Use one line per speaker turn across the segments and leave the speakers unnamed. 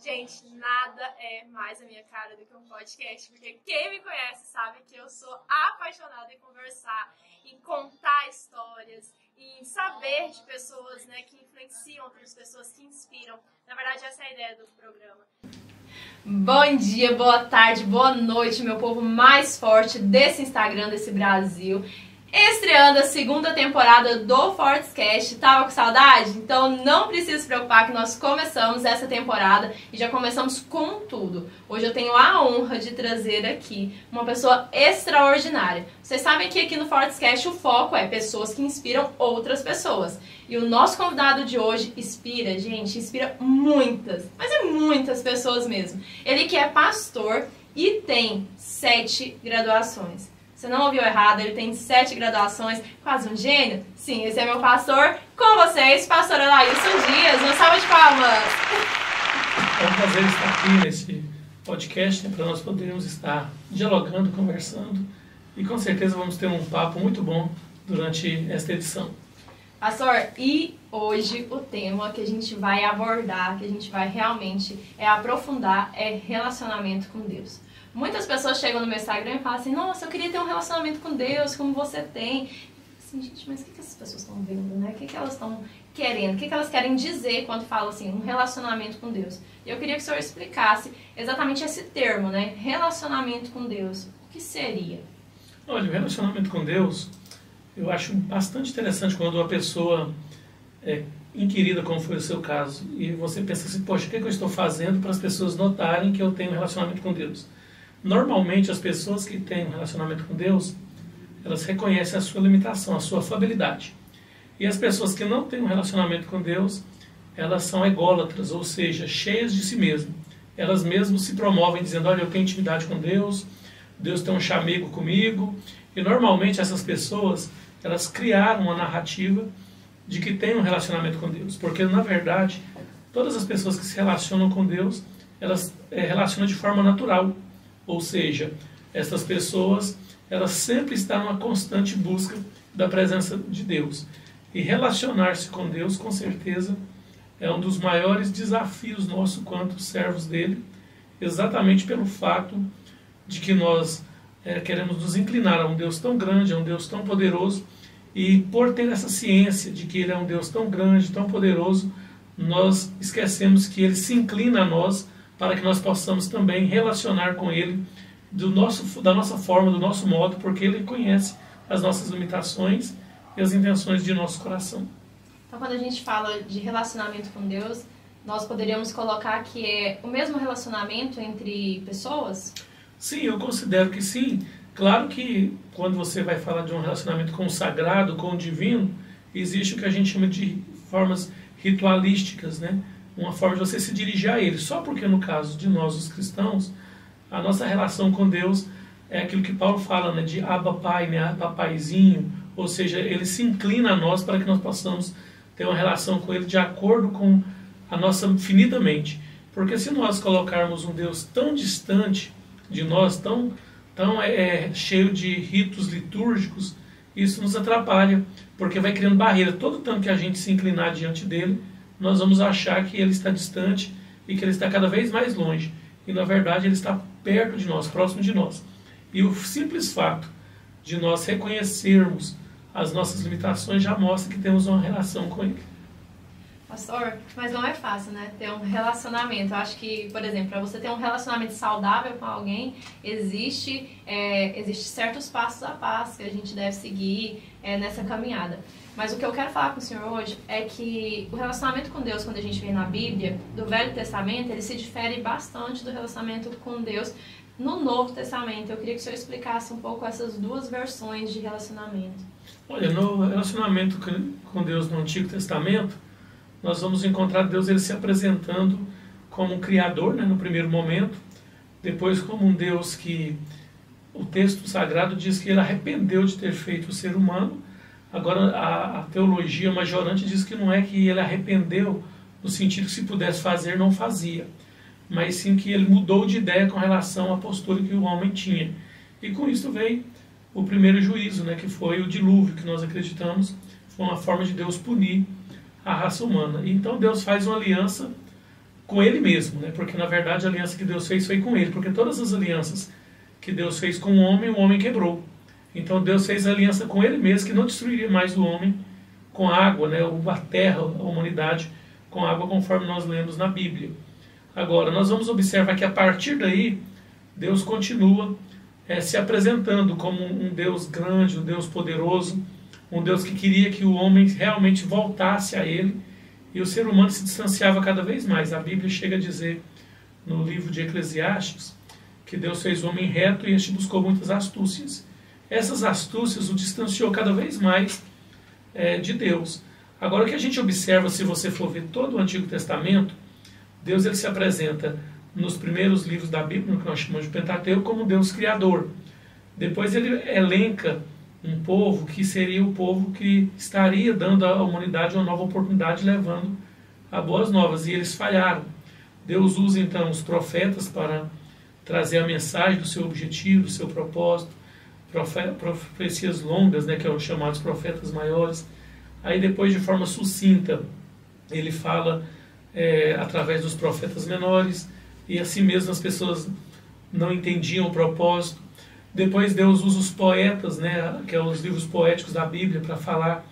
Gente, nada é mais a minha cara do que um podcast, porque quem me conhece sabe que eu sou apaixonada em conversar, em contar histórias, em saber de pessoas, né, que influenciam outras pessoas, que inspiram. Na verdade, essa é a ideia do programa. Bom dia, boa tarde, boa noite, meu povo mais forte desse Instagram, desse Brasil. Estreando a segunda temporada do Fortescast. Tava com saudade? Então não precisa se preocupar que nós começamos essa temporada e já começamos com tudo. Hoje eu tenho a honra de trazer aqui uma pessoa extraordinária. Vocês sabem que aqui no Fortescast o foco é pessoas que inspiram outras pessoas. E o nosso convidado de hoje inspira, gente, inspira muitas, mas é muitas pessoas mesmo. Ele que é pastor e tem 7 graduações. Você não ouviu errado, ele tem 7 graduações, quase um gênio. Sim, esse é meu pastor. Com vocês, pastor Elailson Dias. Uma salva de palmas.
É um prazer estar aqui nesse podcast, para nós podermos estar dialogando, conversando. E com certeza vamos ter um papo muito bom durante esta edição.
Pastor, e hoje o tema que a gente vai abordar, que a gente vai realmente aprofundar, é relacionamento com Deus. Muitas pessoas chegam no meu Instagram e falam assim: nossa, eu queria ter um relacionamento com Deus, como você tem. Assim, gente, mas o que essas pessoas estão vendo, né? O que elas estão querendo? O que elas querem dizer quando falam assim, um relacionamento com Deus? E eu queria que o senhor explicasse exatamente esse termo, né? Relacionamento com Deus. O que seria?
Olha, o relacionamento com Deus, eu acho bastante interessante quando uma pessoa é inquirida, como foi o seu caso, e você pensa assim: poxa, o que eu estou fazendo para as pessoas notarem que eu tenho um relacionamento com Deus? Normalmente, as pessoas que têm um relacionamento com Deus, elas reconhecem a sua limitação, a sua falibilidade. E as pessoas que não têm um relacionamento com Deus, elas são ególatras, ou seja, cheias de si mesmas. Elas mesmas se promovem dizendo: olha, eu tenho intimidade com Deus, Deus tem um chamego comigo. E normalmente essas pessoas, elas criaram uma narrativa de que têm um relacionamento com Deus. Porque, na verdade, todas as pessoas que se relacionam com Deus, elas relacionam de forma natural. Ou seja, essas pessoas, elas sempre estão numa constante busca da presença de Deus. E relacionar-se com Deus, com certeza, é um dos maiores desafios nossos quanto servos dele, exatamente pelo fato de que nós queremos nos inclinar a um Deus tão grande, a um Deus tão poderoso, e por ter essa ciência de que ele é um Deus tão grande, tão poderoso, nós esquecemos que ele se inclina a nós para que nós possamos também relacionar com ele da nossa forma, do nosso modo, porque ele conhece as nossas limitações e as intenções de nosso coração.
Então, quando a gente fala de relacionamento com Deus, nós poderíamos colocar que é o mesmo relacionamento entre pessoas?
Sim, eu considero que sim. Claro que quando você vai falar de um relacionamento com o sagrado, com o divino, existe o que a gente chama de formas ritualísticas, né? Uma forma de você se dirigir a ele. Só porque no caso de nós, os cristãos, a nossa relação com Deus é aquilo que Paulo fala, né? De Abba Pai, né? Abba Paizinho. Ou seja, ele se inclina a nós para que nós possamos ter uma relação com ele de acordo com a nossa finita mente. Porque se nós colocarmos um Deus tão distante de nós, tão cheio de ritos litúrgicos, isso nos atrapalha, porque vai criando barreira. Todo tanto que a gente se inclinar diante dele, nós vamos achar que ele está distante e que ele está cada vez mais longe. E, na verdade, ele está perto de nós, próximo de nós. E o simples fato de nós reconhecermos as nossas limitações já mostra que temos uma relação com ele.
Pastor, mas não é fácil, né? Ter um relacionamento. Eu acho que, por exemplo, para você ter um relacionamento saudável com alguém, existe certos passos a passo que a gente deve seguir nessa caminhada. Mas o que eu quero falar com o senhor hoje é que o relacionamento com Deus, quando a gente vê na Bíblia, do Velho Testamento, ele se difere bastante do relacionamento com Deus no Novo Testamento. Eu queria que o senhor explicasse um pouco essas duas versões de relacionamento.
Olha, no relacionamento com Deus no Antigo Testamento, nós vamos encontrar Deus ele se apresentando como um Criador, né, no primeiro momento, depois como um Deus que o texto sagrado diz que ele arrependeu de ter feito o ser humano. Agora, a teologia majorante diz que não é que ele arrependeu no sentido que se pudesse fazer, não fazia, mas sim que ele mudou de ideia com relação à postura que o homem tinha. E com isso veio o primeiro juízo, né, que foi o dilúvio, que nós acreditamos foi uma forma de Deus punir a raça humana. E então Deus faz uma aliança com Ele mesmo, né? Porque na verdade a aliança que Deus fez foi com Ele, porque todas as alianças que Deus fez com o homem quebrou. Então Deus fez a aliança com Ele mesmo, que não destruiria mais o homem com água, né? A terra, a humanidade com água, conforme nós lemos na Bíblia. Agora, nós vamos observar que a partir daí, Deus continua se apresentando como um Deus grande, um Deus poderoso, um Deus que queria que o homem realmente voltasse a Ele, e o ser humano se distanciava cada vez mais. A Bíblia chega a dizer, no livro de Eclesiastes, que Deus fez o homem reto e este buscou muitas astúcias. Essas astúcias o distanciou cada vez mais de Deus. Agora, o que a gente observa, se você for ver todo o Antigo Testamento, Deus ele se apresenta nos primeiros livros da Bíblia, no que nós chamamos de Pentateuco, como Deus Criador. Depois ele elenca um povo que seria o povo que estaria dando à humanidade uma nova oportunidade, levando a boas novas. E eles falharam. Deus usa então os profetas para trazer a mensagem do seu objetivo, do seu propósito, profecias longas, né, que são chamados profetas maiores. Aí depois, de forma sucinta, ele fala através dos profetas menores, e assim mesmo as pessoas não entendiam o propósito. Depois Deus usa os poetas, né, que são os livros poéticos da Bíblia, para falar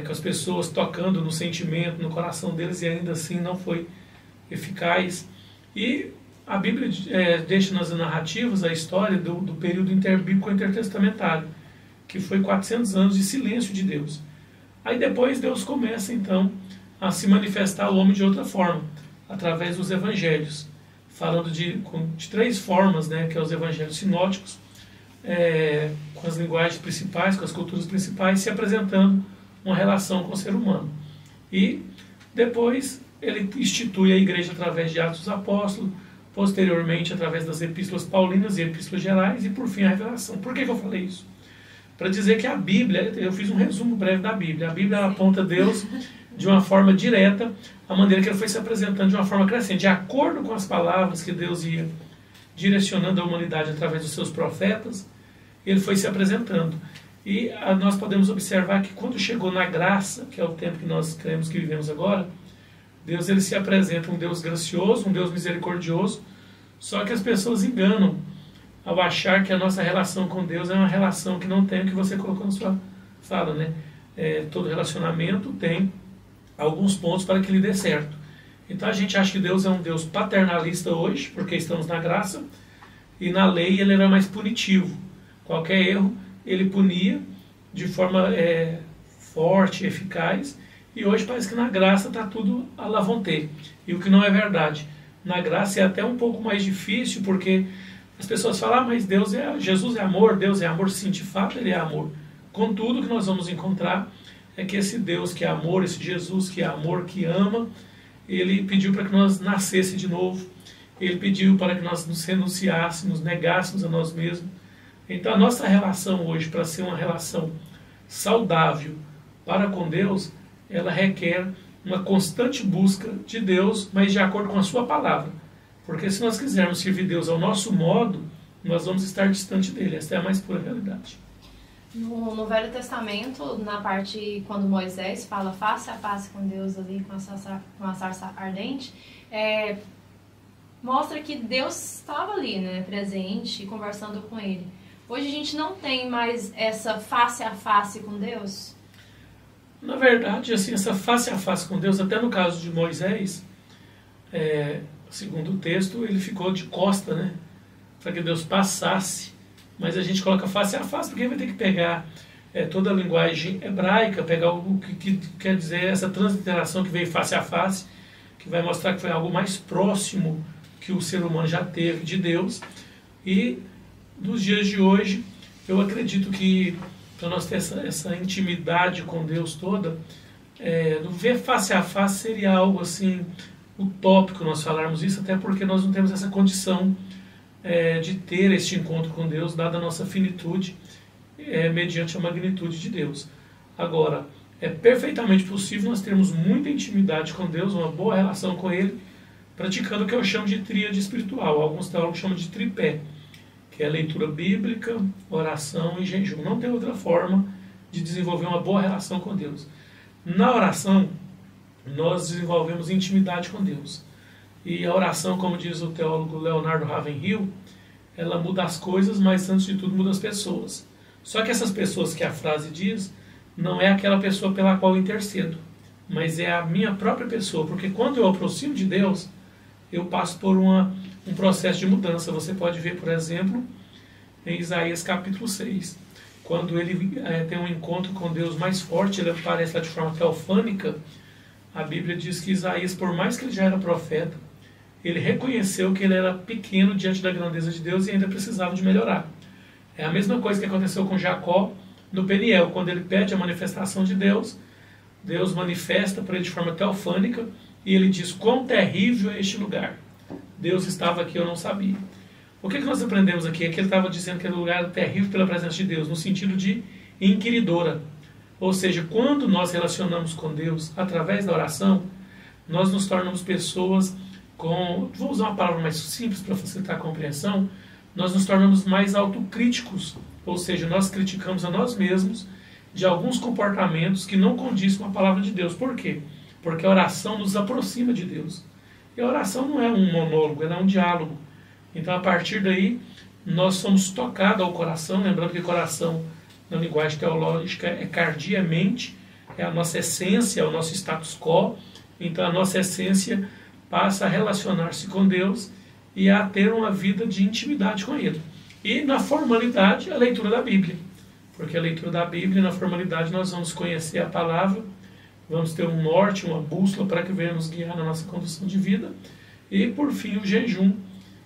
com as pessoas, tocando no sentimento, no coração deles, e ainda assim não foi eficaz. E a Bíblia deixa nas narrativas a história do período interbíblico intertestamentário, que foi 400 anos de silêncio de Deus. Aí depois Deus começa então a se manifestar ao homem de outra forma, através dos evangelhos, falando de três formas, né, que são os evangelhos sinóticos, com as linguagens principais, com as culturas principais, se apresentando uma relação com o ser humano. E depois ele institui a igreja através de Atos dos Apóstolos, posteriormente através das epístolas paulinas e epístolas gerais, e por fim a revelação. Por que eu falei isso? Para dizer que a Bíblia, eu fiz um resumo breve da Bíblia, a Bíblia aponta Deus de uma forma direta, a maneira que ele foi se apresentando de uma forma crescente, de acordo com as palavras que Deus ia direcionando a humanidade através dos seus profetas, ele foi se apresentando. E nós podemos observar que quando chegou na graça, que é o tempo que nós cremos que vivemos agora, Deus ele se apresenta um Deus gracioso, um Deus misericordioso, só que as pessoas enganam ao achar que a nossa relação com Deus é uma relação que não tem o que você colocou na sua fala, né? Todo relacionamento tem alguns pontos para que ele dê certo. Então a gente acha que Deus é um Deus paternalista hoje, porque estamos na graça, e na lei ele era mais punitivo. Qualquer erro ele punia de forma forte, eficaz, e hoje parece que na graça está tudo à la vontade. E o que não é verdade. Na graça é até um pouco mais difícil, porque as pessoas falam, mas Jesus é amor, Deus é amor. Sim, de fato ele é amor. Contudo, o que nós vamos encontrar é que esse Deus que é amor, esse Jesus que é amor, que ama, ele pediu para que nós nascesse de novo. Ele pediu para que nós nos renunciássemos, negássemos a nós mesmos. Então a nossa relação hoje, para ser uma relação saudável para com Deus, ela requer uma constante busca de Deus, mas de acordo com a sua palavra. Porque se nós quisermos servir Deus ao nosso modo, nós vamos estar distante dele. Essa é a mais pura realidade.
No Velho Testamento, na parte quando Moisés fala face a face com Deus ali, com a sarça ardente, mostra que Deus estava ali, né, presente, conversando com ele. Hoje a gente não tem mais essa face a face com Deus?
Na verdade, assim, essa face a face com Deus, até no caso de Moisés, segundo o texto, ele ficou de costa, né, para que Deus passasse. Mas a gente coloca face a face, porque vai ter que pegar toda a linguagem hebraica, pegar o que quer dizer essa transliteração que veio face a face, que vai mostrar que foi algo mais próximo que o ser humano já teve de Deus. E nos dias de hoje, eu acredito que para nós ter essa intimidade com Deus toda, ver face a face seria algo assim utópico nós falarmos isso, até porque nós não temos essa condição de ter este encontro com Deus, dada a nossa finitude, mediante a magnitude de Deus. Agora, é perfeitamente possível nós termos muita intimidade com Deus, uma boa relação com Ele, praticando o que eu chamo de tríade espiritual. Alguns teólogos chamam de tripé, que é leitura bíblica, oração e jejum. Não tem outra forma de desenvolver uma boa relação com Deus. Na oração, nós desenvolvemos intimidade com Deus. E a oração, como diz o teólogo Leonardo Ravenhill, ela muda as coisas, mas antes de tudo muda as pessoas. Só que essas pessoas que a frase diz, não é aquela pessoa pela qual eu intercedo, mas é a minha própria pessoa, porque quando eu aproximo de Deus, eu passo por um processo de mudança. Você pode ver, por exemplo, em Isaías capítulo 6, quando ele tem um encontro com Deus mais forte, ele aparece lá de forma teofânica. A Bíblia diz que Isaías, por mais que ele já era profeta, ele reconheceu que ele era pequeno diante da grandeza de Deus e ainda precisava de melhorar. É a mesma coisa que aconteceu com Jacó no Peniel, quando ele pede a manifestação de Deus, Deus manifesta para ele de forma teofânica e ele diz: quão terrível é este lugar. Deus estava aqui, eu não sabia. O que nós aprendemos aqui? É que ele estava dizendo que aquele lugar era terrível pela presença de Deus, no sentido de inquiridora. Ou seja, quando nós relacionamos com Deus através da oração, nós nos tornamos pessoas com, vou usar uma palavra mais simples para facilitar a compreensão, nós nos tornamos mais autocríticos, ou seja, nós criticamos a nós mesmos de alguns comportamentos que não condizem com a palavra de Deus. Por quê? Porque a oração nos aproxima de Deus. E a oração não é um monólogo, ela é um diálogo. Então, a partir daí, nós somos tocados ao coração, lembrando que coração, na linguagem teológica, é cardiamente, é a nossa essência, é o nosso status quo. Então, a nossa essência passa a relacionar-se com Deus e a ter uma vida de intimidade com Ele. E, na formalidade, a leitura da Bíblia. Porque a leitura da Bíblia, na formalidade, nós vamos conhecer a palavra, vamos ter um norte, uma bússola para que venha nos guiar na nossa condução de vida. E, por fim, o jejum,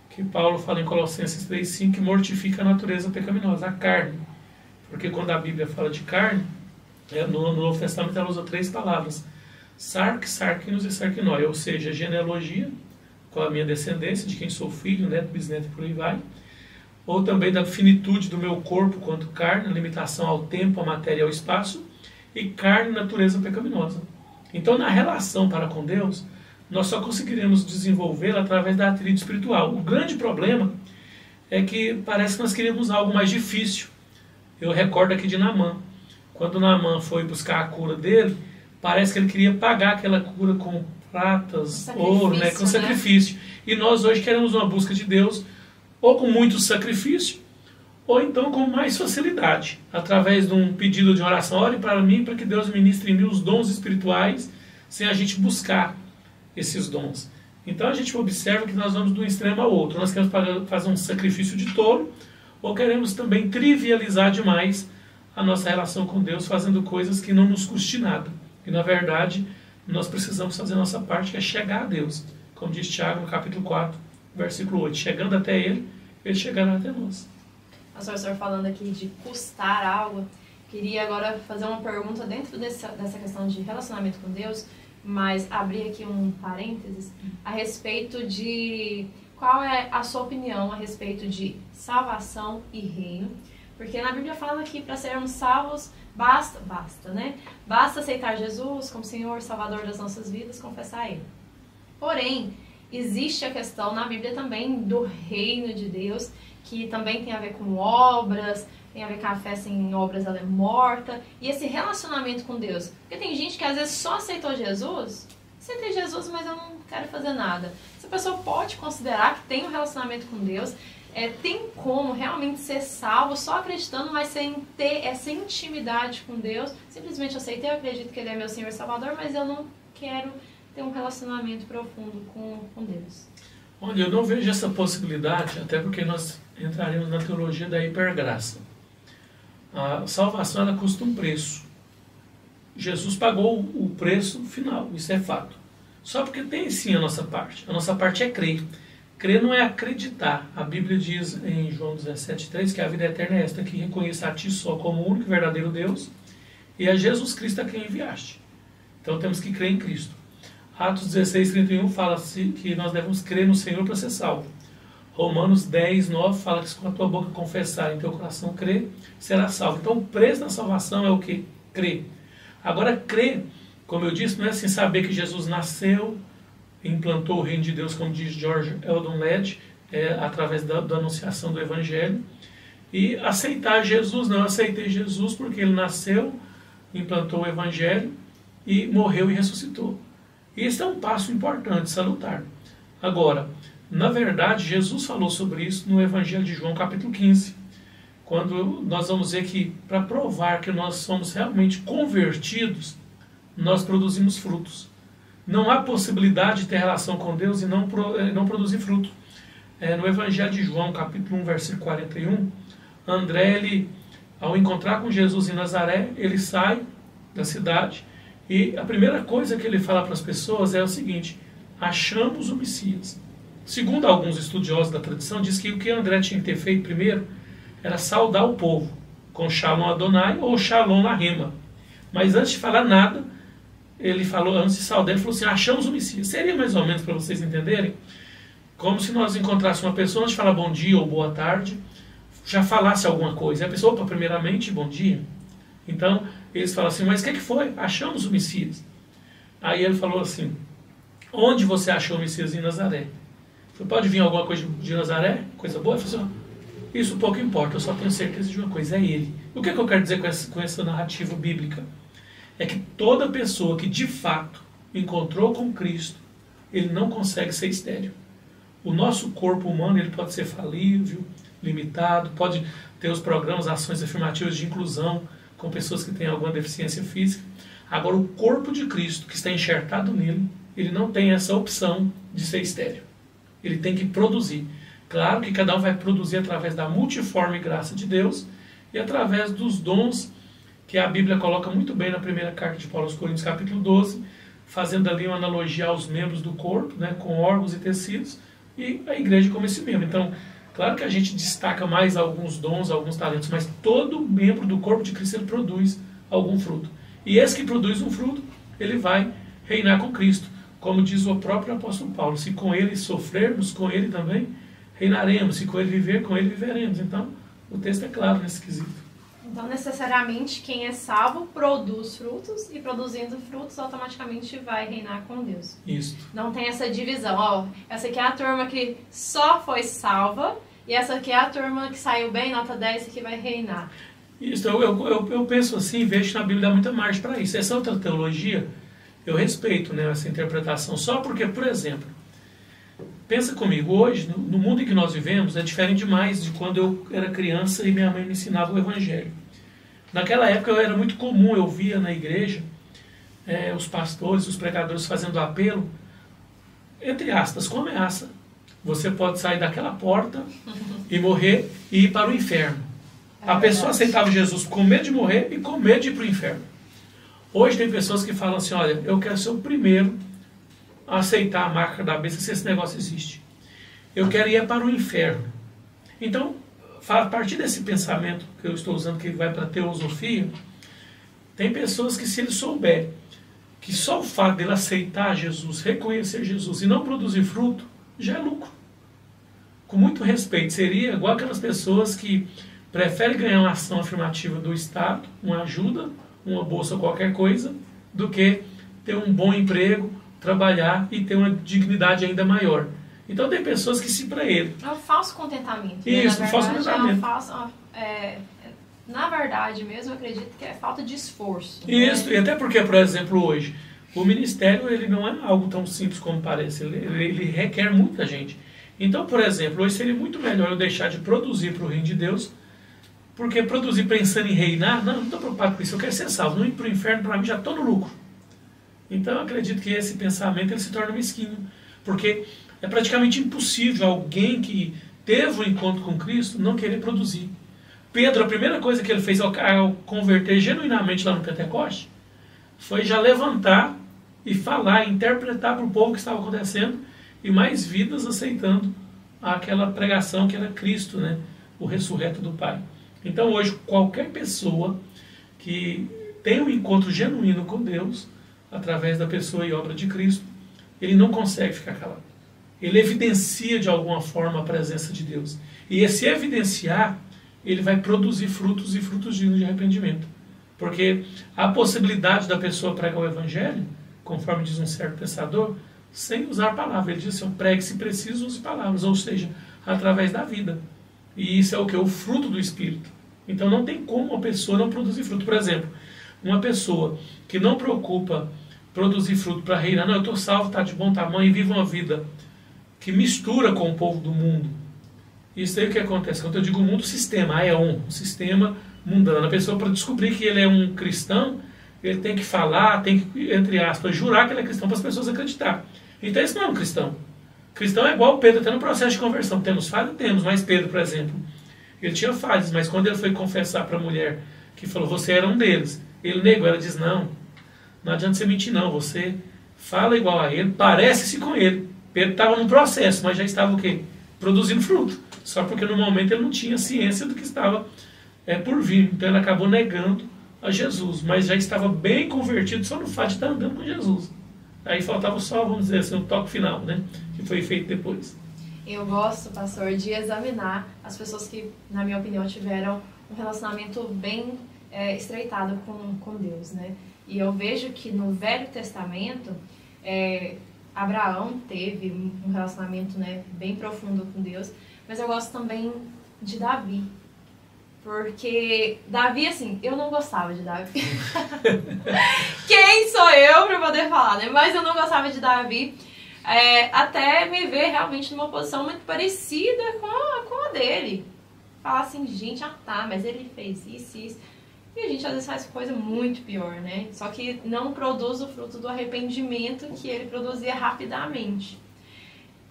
que Paulo fala em Colossenses 3,5, que mortifica a natureza pecaminosa, a carne. Porque quando a Bíblia fala de carne, no Novo Testamento ela usa 3 palavras: sarx, sarquinos e sarquinói, ou seja, genealogia, com a minha descendência, de quem sou filho, neto, bisneto e por aí vai. Ou também da finitude do meu corpo quanto carne, limitação ao tempo, à matéria e ao espaço, e carne, natureza pecaminosa. Então, na relação para com Deus, nós só conseguiremos desenvolvê-la através da atrito espiritual. O grande problema é que parece que nós queríamos algo mais difícil. Eu recordo aqui de Naamã. Quando Naamã foi buscar a cura dele, parece que ele queria pagar aquela cura com pratas, ouro, né, com sacrifício. E nós hoje queremos uma busca de Deus ou com muito sacrifício, ou então com mais facilidade, através de um pedido de oração: ore para mim, para que Deus ministre em mim os dons espirituais, sem a gente buscar esses dons. Então a gente observa que nós vamos de um extremo ao outro. Nós queremos fazer um sacrifício de tolo, ou queremos também trivializar demais a nossa relação com Deus, fazendo coisas que não nos custe nada. E na verdade, nós precisamos fazer a nossa parte, que é chegar a Deus. Como diz Tiago no capítulo 4, versículo 8. Chegando até Ele, Ele chegará até nós.
Pastor, o senhor falando aqui de custar algo, queria agora fazer uma pergunta dentro dessa questão de relacionamento com Deus, mas abrir aqui um parênteses a respeito de qual é a sua opinião a respeito de salvação e reino. Porque na Bíblia fala que para sermos salvos, basta, né? Basta aceitar Jesus como Senhor, Salvador das nossas vidas, confessar Ele. Porém, existe a questão na Bíblia também do reino de Deus, que também tem a ver com obras, tem a ver com a fé sem obras, ela é morta. E esse relacionamento com Deus. Porque tem gente que às vezes só aceitou Jesus, aceitei Jesus, mas eu não quero fazer nada. Essa pessoa pode considerar que tem um relacionamento com Deus, tem como realmente ser salvo só acreditando, mas sem ter essa intimidade com Deus. Simplesmente aceitei, eu acredito que Ele é meu Senhor e Salvador, mas eu não quero ter um relacionamento profundo com Deus.
Olha, eu não vejo essa possibilidade, até porque nós entraremos na teologia da hipergraça. A salvação, ela custa um preço. Jesus pagou o preço final, isso é fato. Só porque tem sim a nossa parte. A nossa parte é crer. Crer não é acreditar. A Bíblia diz em João 17,3 que a vida eterna é esta, que reconheça a Ti só como o único e verdadeiro Deus e a Jesus Cristo a quem enviaste. Então temos que crer em Cristo. Atos 16:31 fala que nós devemos crer no Senhor para ser salvo. Romanos 10:9 fala que se com a tua boca confessar e em teu coração crer, será salvo. Então o preço da salvação é o quê? Crer. Agora crer, como eu disse, não é assim saber que Jesus nasceu, implantou o reino de Deus, como diz George Eldon Ladd, através da anunciação do Evangelho, e aceitar Jesus. Não, eu aceitei Jesus porque Ele nasceu, implantou o Evangelho e morreu e ressuscitou. Esse é um passo importante, salutar. Agora, na verdade, Jesus falou sobre isso no Evangelho de João, capítulo 15, quando nós vamos ver que, para provar que nós somos realmente convertidos, nós produzimos frutos. Não há possibilidade de ter relação com Deus e não produzir fruto. No Evangelho de João, capítulo 1, versículo 41, André, ele, ao encontrar com Jesus em Nazaré, ele sai da cidade e a primeira coisa que ele fala para as pessoas é o seguinte: achamos o Messias. Segundo alguns estudiosos da tradição, diz que o que André tinha que ter feito primeiro era saudar o povo com Shalom Adonai ou Shalom Lahema. Mas antes de falar nada, ele falou, antes de saudar, ele falou assim: achamos o Messias. Seria mais ou menos, para vocês entenderem, como se nós encontrássemos uma pessoa, antes de falar bom dia ou boa tarde, já falasse alguma coisa. E a pessoa, opa, primeiramente, bom dia. Então, eles falam assim: mas o que foi? Achamos o Messias. Aí ele falou assim: onde você achou o Messias? Em Nazaré. Você pode vir alguma coisa de Nazaré? Coisa boa? Ele falou assim: isso pouco importa, eu só tenho certeza de uma coisa, é ele. O que eu quero dizer com essa narrativa bíblica? É que toda pessoa que de fato encontrou com Cristo, ele não consegue ser estéril. O nosso corpo humano, ele pode ser falível, limitado, pode ter os programas, ações afirmativas de inclusão com pessoas que têm alguma deficiência física. Agora, o corpo de Cristo, que está enxertado nele, ele não tem essa opção de ser estéril. Ele tem que produzir. Claro que cada um vai produzir através da multiforme graça de Deus e através dos dons que a Bíblia coloca muito bem na primeira carta de Paulo aos Coríntios, capítulo 12, fazendo ali uma analogia aos membros do corpo, né, com órgãos e tecidos, e a igreja como esse membro. Então, claro que a gente destaca mais alguns dons, alguns talentos, mas todo membro do corpo de Cristo ele produz algum fruto. E esse que produz um fruto, ele vai reinar com Cristo. Como diz o próprio apóstolo Paulo: se com ele sofrermos, com ele também reinaremos. Se com ele viver, com ele viveremos. Então, o texto é claro nesse quesito.
Então, necessariamente, quem é salvo produz frutos, e produzindo frutos, automaticamente vai reinar com Deus.
Isso.
Não tem essa divisão. Ó, essa aqui é a turma que só foi salva, e essa aqui é a turma que saiu bem, nota 10, que vai reinar.
Isso, eu penso assim, vejo que na Bíblia dá muita margem para isso. Essa outra teologia, eu respeito, né, essa interpretação, só porque, por exemplo, pensa comigo, hoje, no mundo em que nós vivemos, é diferente demais de quando eu era criança e minha mãe me ensinava o Evangelho. Naquela época era muito comum, eu via na igreja os pastores, os pregadores fazendo apelo, entre aspas, com ameaça. Você pode sair daquela porta e morrer e ir para o inferno. A pessoa aceitava Jesus com medo de morrer e com medo de ir para o inferno. Hoje tem pessoas que falam assim: olha, eu quero ser o primeiro a aceitar a marca da besta se esse negócio existe. Eu quero ir para o inferno. Então, a partir desse pensamento que eu estou usando, que vai para a teosofia, tem pessoas que, se ele souber que só o fato dele aceitar Jesus, reconhecer Jesus e não produzir fruto, já é lucro. Com muito respeito, seria igual aquelas pessoas que preferem ganhar uma ação afirmativa do Estado, uma ajuda, uma bolsa, qualquer coisa, do que ter um bom emprego, trabalhar e ter uma dignidade ainda maior. Então tem pessoas que, se para ele...
É um falso contentamento.
Isso,
né?
um falso contentamento.
Na verdade mesmo, eu acredito que é falta de esforço.
Isso,
né?
e até porque, por exemplo, hoje, o ministério ele não é algo tão simples como parece, ele requer muita gente. Então, por exemplo, hoje seria muito melhor eu deixar de produzir para o reino de Deus, porque produzir pensando em reinar, não estou preocupado com isso, eu quero ser salvo, não ir para o inferno, para mim já estou no lucro. Então eu acredito que esse pensamento ele se torna mesquinho, porque é praticamente impossível alguém que teve um encontro com Cristo não querer produzir. Pedro, a primeira coisa que ele fez ao converter genuinamente lá no Pentecoste, foi já levantar e falar, interpretar para o povo o que estava acontecendo, e mais vidas aceitando aquela pregação que era Cristo, né? O ressurreto do Pai. Então hoje, qualquer pessoa que tem um encontro genuíno com Deus, através da pessoa e obra de Cristo, ele não consegue ficar calado. Ele evidencia de alguma forma a presença de Deus. E esse evidenciar, ele vai produzir frutos e frutos dignos de arrependimento. Porque a possibilidade da pessoa pregar o Evangelho, conforme diz um certo pensador, sem usar palavras. Ele diz assim: pregue se preciso, use palavras, ou seja, através da vida. E isso é o que? O fruto do Espírito. Então não tem como uma pessoa não produzir fruto. Por exemplo, uma pessoa que não preocupa produzir fruto para reinar, não, eu estou salvo, está de bom tamanho e vivo uma vida que mistura com o povo do mundo. Isso aí o que acontece? Quando eu digo mundo, o sistema, um sistema mundano. A pessoa, para descobrir que ele é um cristão, ele tem que falar, tem que, entre aspas, jurar que ele é cristão para as pessoas acreditar. Então esse não é um cristão. Cristão é igual o Pedro, até no processo de conversão. Temos falhas? Temos, mas Pedro, por exemplo, ele tinha falhas, mas quando ele foi confessar para a mulher que falou, você era um deles, ele negou, ela diz, não adianta você mentir não, você fala igual a ele, parece-se com ele. Pedro estava no processo, mas já estava o quê? Produzindo fruto. Só porque no momento ele não tinha ciência do que estava por vir. Então ele acabou negando a Jesus, mas já estava bem convertido só no fato de estar andando com Jesus. Aí faltava só, vamos dizer assim, um toque final, né? Que foi feito depois.
Eu gosto, pastor, de examinar as pessoas que, na minha opinião, tiveram um relacionamento bem estreitado com Deus, né? E eu vejo que no Velho Testamento, Abraão teve um relacionamento, né, bem profundo com Deus, mas eu gosto também de Davi. Porque Davi, assim, eu não gostava de Davi. Quem sou eu para poder falar, né? Mas eu não gostava de Davi. Até me ver realmente numa posição muito parecida com a dele. Falar assim, gente, mas ele fez isso. E a gente às vezes faz coisa muito pior, né? Só que não produz o fruto do arrependimento que ele produzia rapidamente.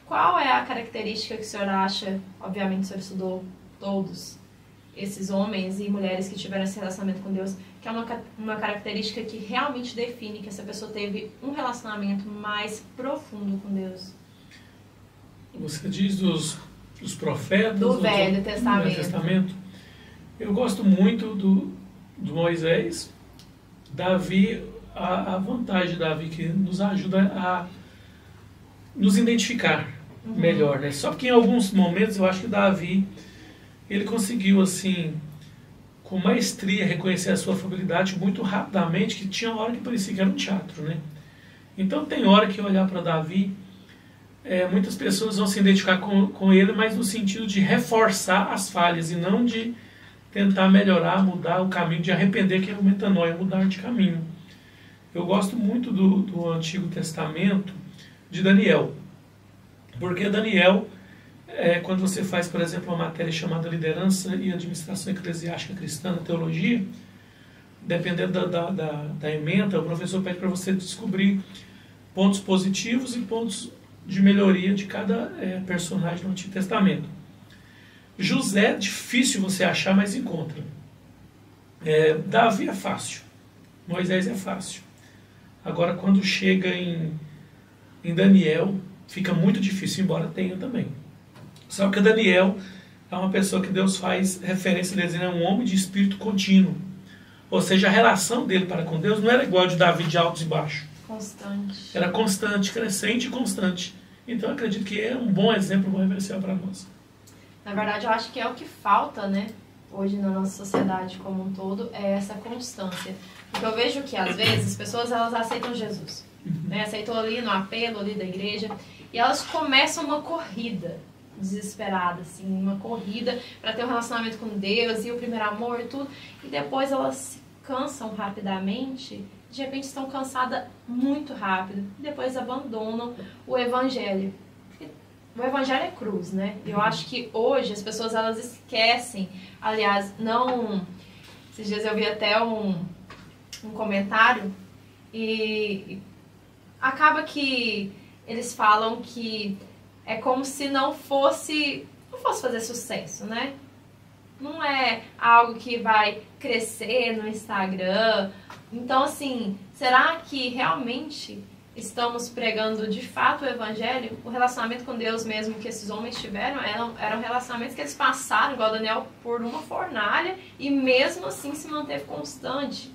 Qual é a característica que o senhor acha, obviamente o senhor estudou todos esses homens e mulheres que tiveram esse relacionamento com Deus, que é uma característica que realmente define que essa pessoa teve um relacionamento mais profundo com Deus?
Você diz dos profetas?
Do Velho Testamento.
Eu gosto muito do Moisés. Davi, a vantagem de Davi que nos ajuda a nos identificar melhor, né? Só que em alguns momentos eu acho que Davi ele conseguiu, assim, com maestria, reconhecer a sua afabilidade muito rapidamente, que tinha hora que parecia que era um teatro, né? Então tem hora que olhar para Davi, muitas pessoas vão se identificar com ele, mas no sentido de reforçar as falhas e não de tentar melhorar, mudar o caminho, de arrepender, que é o metanoia, mudar de caminho. Eu gosto muito do Antigo Testamento, de Daniel, porque Daniel, quando você faz, por exemplo, uma matéria chamada Liderança e Administração Eclesiástica Cristã na Teologia, dependendo da ementa, o professor pede para você descobrir pontos positivos e pontos de melhoria de cada personagem do Antigo Testamento. José é difícil você achar, mas encontra. Davi é fácil. Moisés é fácil. Agora, quando chega em Daniel, fica muito difícil, embora tenha também. Só que Daniel é uma pessoa que Deus faz referência, dizendo é um homem de espírito contínuo. Ou seja, a relação dele para com Deus não era igual a de Davi, de altos e baixos.
Constante.
Era constante, crescente e constante. Então eu acredito que é um bom exemplo, um bom referencial para nós.
Na verdade, eu acho que é o que falta, né, hoje na nossa sociedade como um todo, é essa constância. Porque eu vejo que, às vezes, as pessoas elas aceitam Jesus. Né? Aceitam ali no apelo ali da igreja. E elas começam uma corrida desesperada, assim, uma corrida para ter um relacionamento com Deus e o primeiro amor e tudo. E depois elas se cansam rapidamente. De repente estão cansadas muito rápido. E depois abandonam o evangelho. O evangelho é cruz, né? Eu acho que hoje as pessoas elas esquecem. Aliás, esses dias eu vi até um comentário e acaba que eles falam que é como se não fosse fazer sucesso, né? Não é algo que vai crescer no Instagram. Então, assim, será que realmente estamos pregando de fato o evangelho? O relacionamento com Deus mesmo que esses homens tiveram eram relacionamentos que eles passaram, igual Daniel, por uma fornalha e mesmo assim se manteve constante.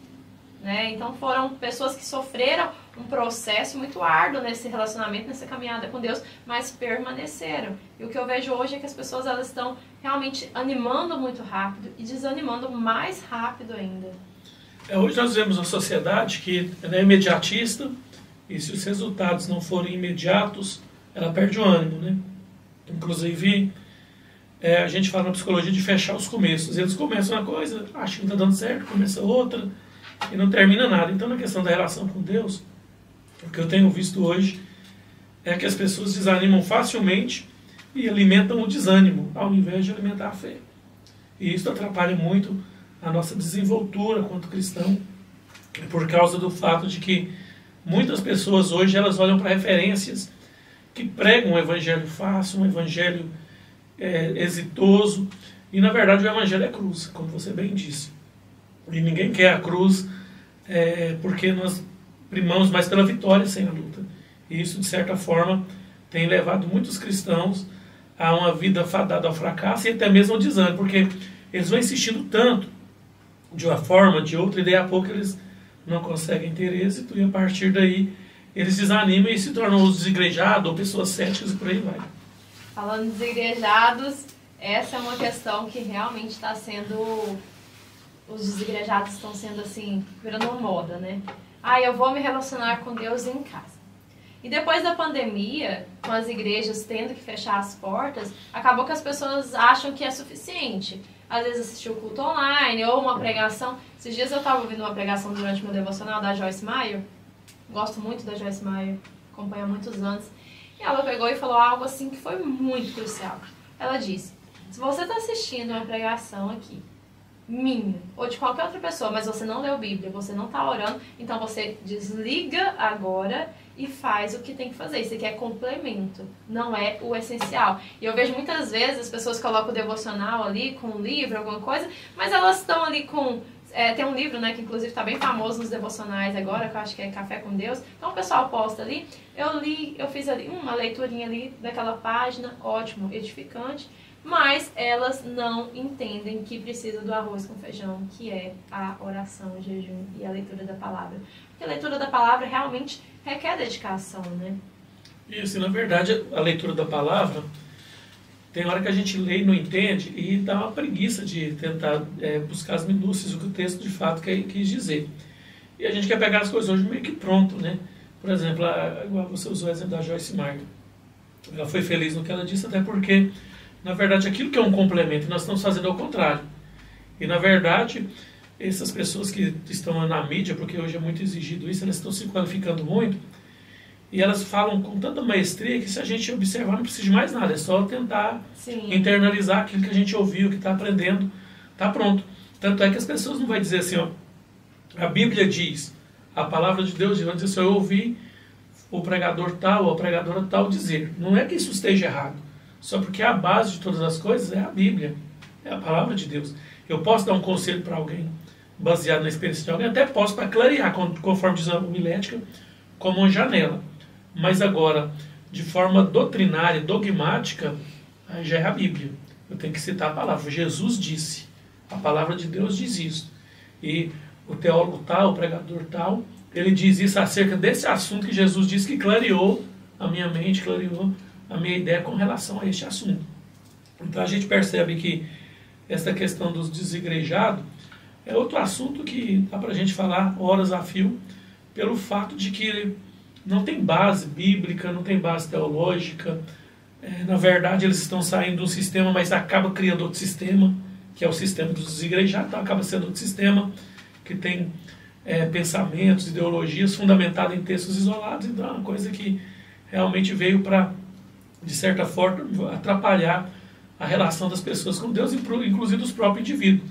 Né? Então foram pessoas que sofreram um processo muito árduo nesse relacionamento, nessa caminhada com Deus, mas permaneceram. E o que eu vejo hoje é que as pessoas elas estão realmente animando muito rápido e desanimando mais rápido ainda.
Hoje nós vemos uma sociedade que é imediatista e se os resultados não forem imediatos, ela perde o ânimo. Né? Inclusive, a gente fala na psicologia de fechar os começos. Eles começam uma coisa, acham que está dando certo, começa outra e não termina nada. Então, na questão da relação com Deus, o que eu tenho visto hoje é que as pessoas desanimam facilmente e alimentam o desânimo, ao invés de alimentar a fé. E isso atrapalha muito a nossa desenvoltura quanto cristão, por causa do fato de que muitas pessoas hoje elas olham para referências que pregam um evangelho fácil, um evangelho exitoso, e na verdade o evangelho é cruz, como você bem disse. E ninguém quer a cruz porque nós primamos mais pela vitória sem a luta. E isso, de certa forma, tem levado muitos cristãos a uma vida fadada ao fracasso e até mesmo ao desânimo, porque eles vão insistindo tanto de uma forma, de outra, e daí a pouco eles não conseguem ter êxito, e a partir daí eles desanimam e se tornam os desigrejados ou pessoas céticas e por aí vai.
Falando de desigrejados, essa é uma questão que realmente está sendo... Os desigrejados estão sendo assim, virando uma moda, né? Eu vou me relacionar com Deus em casa. E depois da pandemia, com as igrejas tendo que fechar as portas, acabou que as pessoas acham que é suficiente. Às vezes assistir o culto online ou uma pregação. Esses dias eu estava ouvindo uma pregação durante meu devocional da Joyce Meyer. Gosto muito da Joyce Meyer, acompanho há muitos anos. E ela pegou e falou algo assim que foi muito crucial. Ela disse, se você está assistindo uma pregação aqui, minha, ou de qualquer outra pessoa, mas você não leu Bíblia, você não está orando, então você desliga agora e faz o que tem que fazer. Isso aqui é complemento, não é o essencial. E eu vejo muitas vezes as pessoas colocam o devocional ali com um livro, alguma coisa, mas elas estão ali com... tem um livro, né, que inclusive está bem famoso nos devocionais agora, que eu acho que é Café com Deus. Então o pessoal posta ali, eu fiz ali uma leiturinha ali daquela página, ótimo, edificante, mas elas não entendem que precisa do arroz com feijão, que é a oração, o jejum e a leitura da palavra. Porque a leitura da palavra realmente requer dedicação, né?
Isso, e na verdade a leitura da palavra, tem hora que a gente lê e não entende e dá uma preguiça de tentar buscar as minúcias, o que o texto de fato quis dizer. E a gente quer pegar as coisas hoje meio que pronto, né? Por exemplo, igual você usou o exemplo da Joyce Meyer. Ela foi feliz no que ela disse, até porque, na verdade, aquilo que é um complemento, nós estamos fazendo ao contrário. E, na verdade, essas pessoas que estão na mídia, porque hoje é muito exigido isso, elas estão se qualificando muito, e elas falam com tanta maestria que se a gente observar não precisa de mais nada, é só tentar internalizar aquilo que a gente ouviu, que está aprendendo, está pronto. Tanto é que as pessoas não vão dizer assim, ó, a Bíblia diz, a palavra de Deus diz, vão dizer assim, eu ouvi o pregador tal ou a pregadora tal dizer. Não é que isso esteja errado, só porque a base de todas as coisas é a Bíblia, é a palavra de Deus. Eu posso dar um conselho para alguém, baseado na experiência de alguém, até posso para clarear, conforme diz a homilética, como uma janela. Mas agora, de forma doutrinária, dogmática, aí já é a Bíblia. Eu tenho que citar a palavra. Jesus disse, a palavra de Deus diz isso. E o teólogo tal, o pregador tal, ele diz isso acerca desse assunto que Jesus disse, que clareou a minha mente, clareou a minha ideia com relação a este assunto. Então a gente percebe que essa questão dos desigrejados é outro assunto que dá para a gente falar horas a fio, pelo fato de que não tem base bíblica, não tem base teológica. Na verdade, eles estão saindo de um sistema, mas acaba criando outro sistema, que é o sistema dos desigrejados, então acaba sendo outro sistema que tem pensamentos, ideologias fundamentadas em textos isolados. Então é uma coisa que realmente veio para, de certa forma, atrapalhar a relação das pessoas com Deus, inclusive dos próprios indivíduos.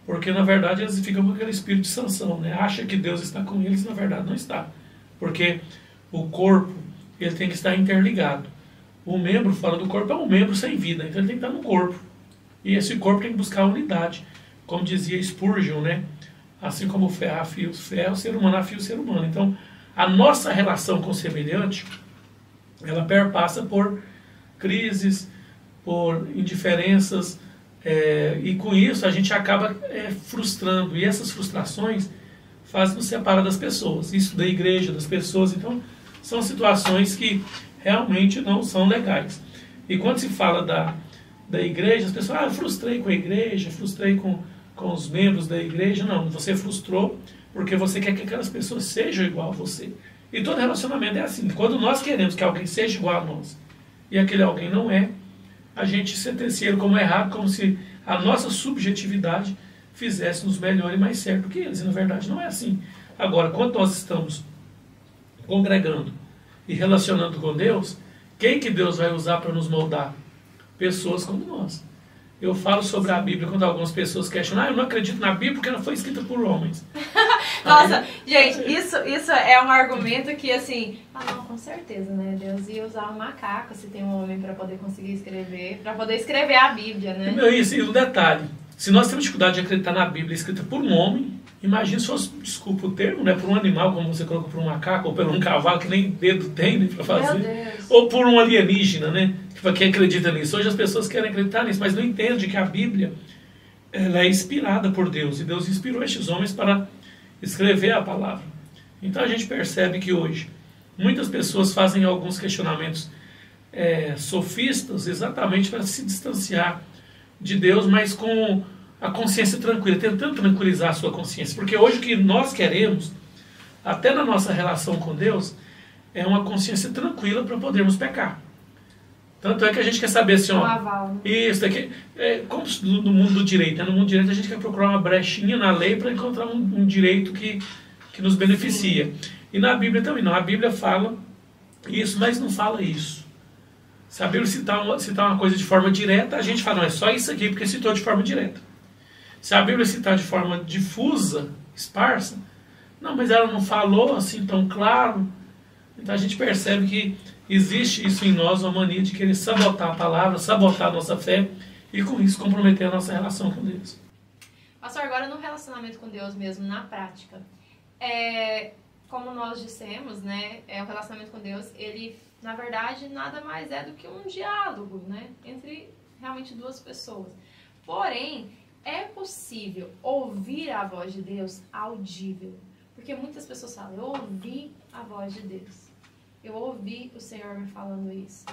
Porque, na verdade, eles ficam com aquele espírito de sanção, né? Acha que Deus está com eles, na verdade não está. Porque o corpo, ele tem que estar interligado. O membro fora do corpo é um membro sem vida, então ele tem que estar no corpo. E esse corpo tem que buscar a unidade. Como dizia Spurgeon, né? Assim como o ferro afia o ferro, o ser humano afia o ser humano. Então, a nossa relação com o semelhante, ela perpassa por crises, por indiferenças, e com isso a gente acaba frustrando. E essas frustrações fazem nos separar das pessoas. Isso da igreja, das pessoas. Então, são situações que realmente não são legais. E quando se fala da igreja, as pessoas, eu frustrei com a igreja, frustrei com os membros da igreja. Não, você frustrou porque você quer que aquelas pessoas sejam igual a você. E todo relacionamento é assim. Quando nós queremos que alguém seja igual a nós, e aquele alguém não é, a gente sentencia ele como errado, como se a nossa subjetividade fizesse-nos melhor e mais certo que eles. E na verdade não é assim. Agora, quando nós estamos congregando e relacionando com Deus, quem que Deus vai usar para nos moldar? Pessoas como nós. Eu falo sobre a Bíblia quando algumas pessoas questionam, eu não acredito na Bíblia porque ela foi escrita por homens.
Nossa, gente, isso é um argumento que, assim, não, com certeza, né? Deus ia usar um macaco se tem um homem para poder conseguir escrever, para poder escrever a Bíblia, né?
Isso, e um detalhe, se nós temos dificuldade de acreditar na Bíblia escrita por um homem, imagina se fosse, desculpa o termo, né, por um animal, como você colocou, por um macaco, ou por um cavalo que nem dedo tem, né, para fazer, ou por um alienígena, né? Para quem acredita nisso. Hoje as pessoas querem acreditar nisso, mas não entendem que a Bíblia ela é inspirada por Deus. E Deus inspirou estes homens para escrever a palavra. Então a gente percebe que hoje muitas pessoas fazem alguns questionamentos sofistas exatamente para se distanciar de Deus, mas com a consciência tranquila, tentando tranquilizar a sua consciência. Porque hoje o que nós queremos, até na nossa relação com Deus, é uma consciência tranquila para podermos pecar. Tanto é que a gente quer saber assim, ó, isso daqui, como no mundo do direito, né? No mundo do direito a gente quer procurar uma brechinha na lei para encontrar um direito que nos beneficia. E na Bíblia também não, a Bíblia fala isso, mas não fala isso. Se a Bíblia citar uma coisa de forma direta, a gente fala, não, é só isso aqui porque citou de forma direta. Se a Bíblia citar de forma difusa, esparsa, não, mas ela não falou assim tão claro. Então a gente percebe que existe isso em nós, uma mania de querer sabotar a palavra, sabotar a nossa fé e com isso comprometer a nossa relação com Deus.
Pastor, agora no relacionamento com Deus mesmo, na prática, como nós dissemos, né, o relacionamento com Deus, ele, na verdade, nada mais é do que um diálogo, né, entre realmente duas pessoas. Porém, é possível ouvir a voz de Deus audível, porque muitas pessoas falam, eu ouvi a voz de Deus. Eu ouvi o Senhor me falando isso.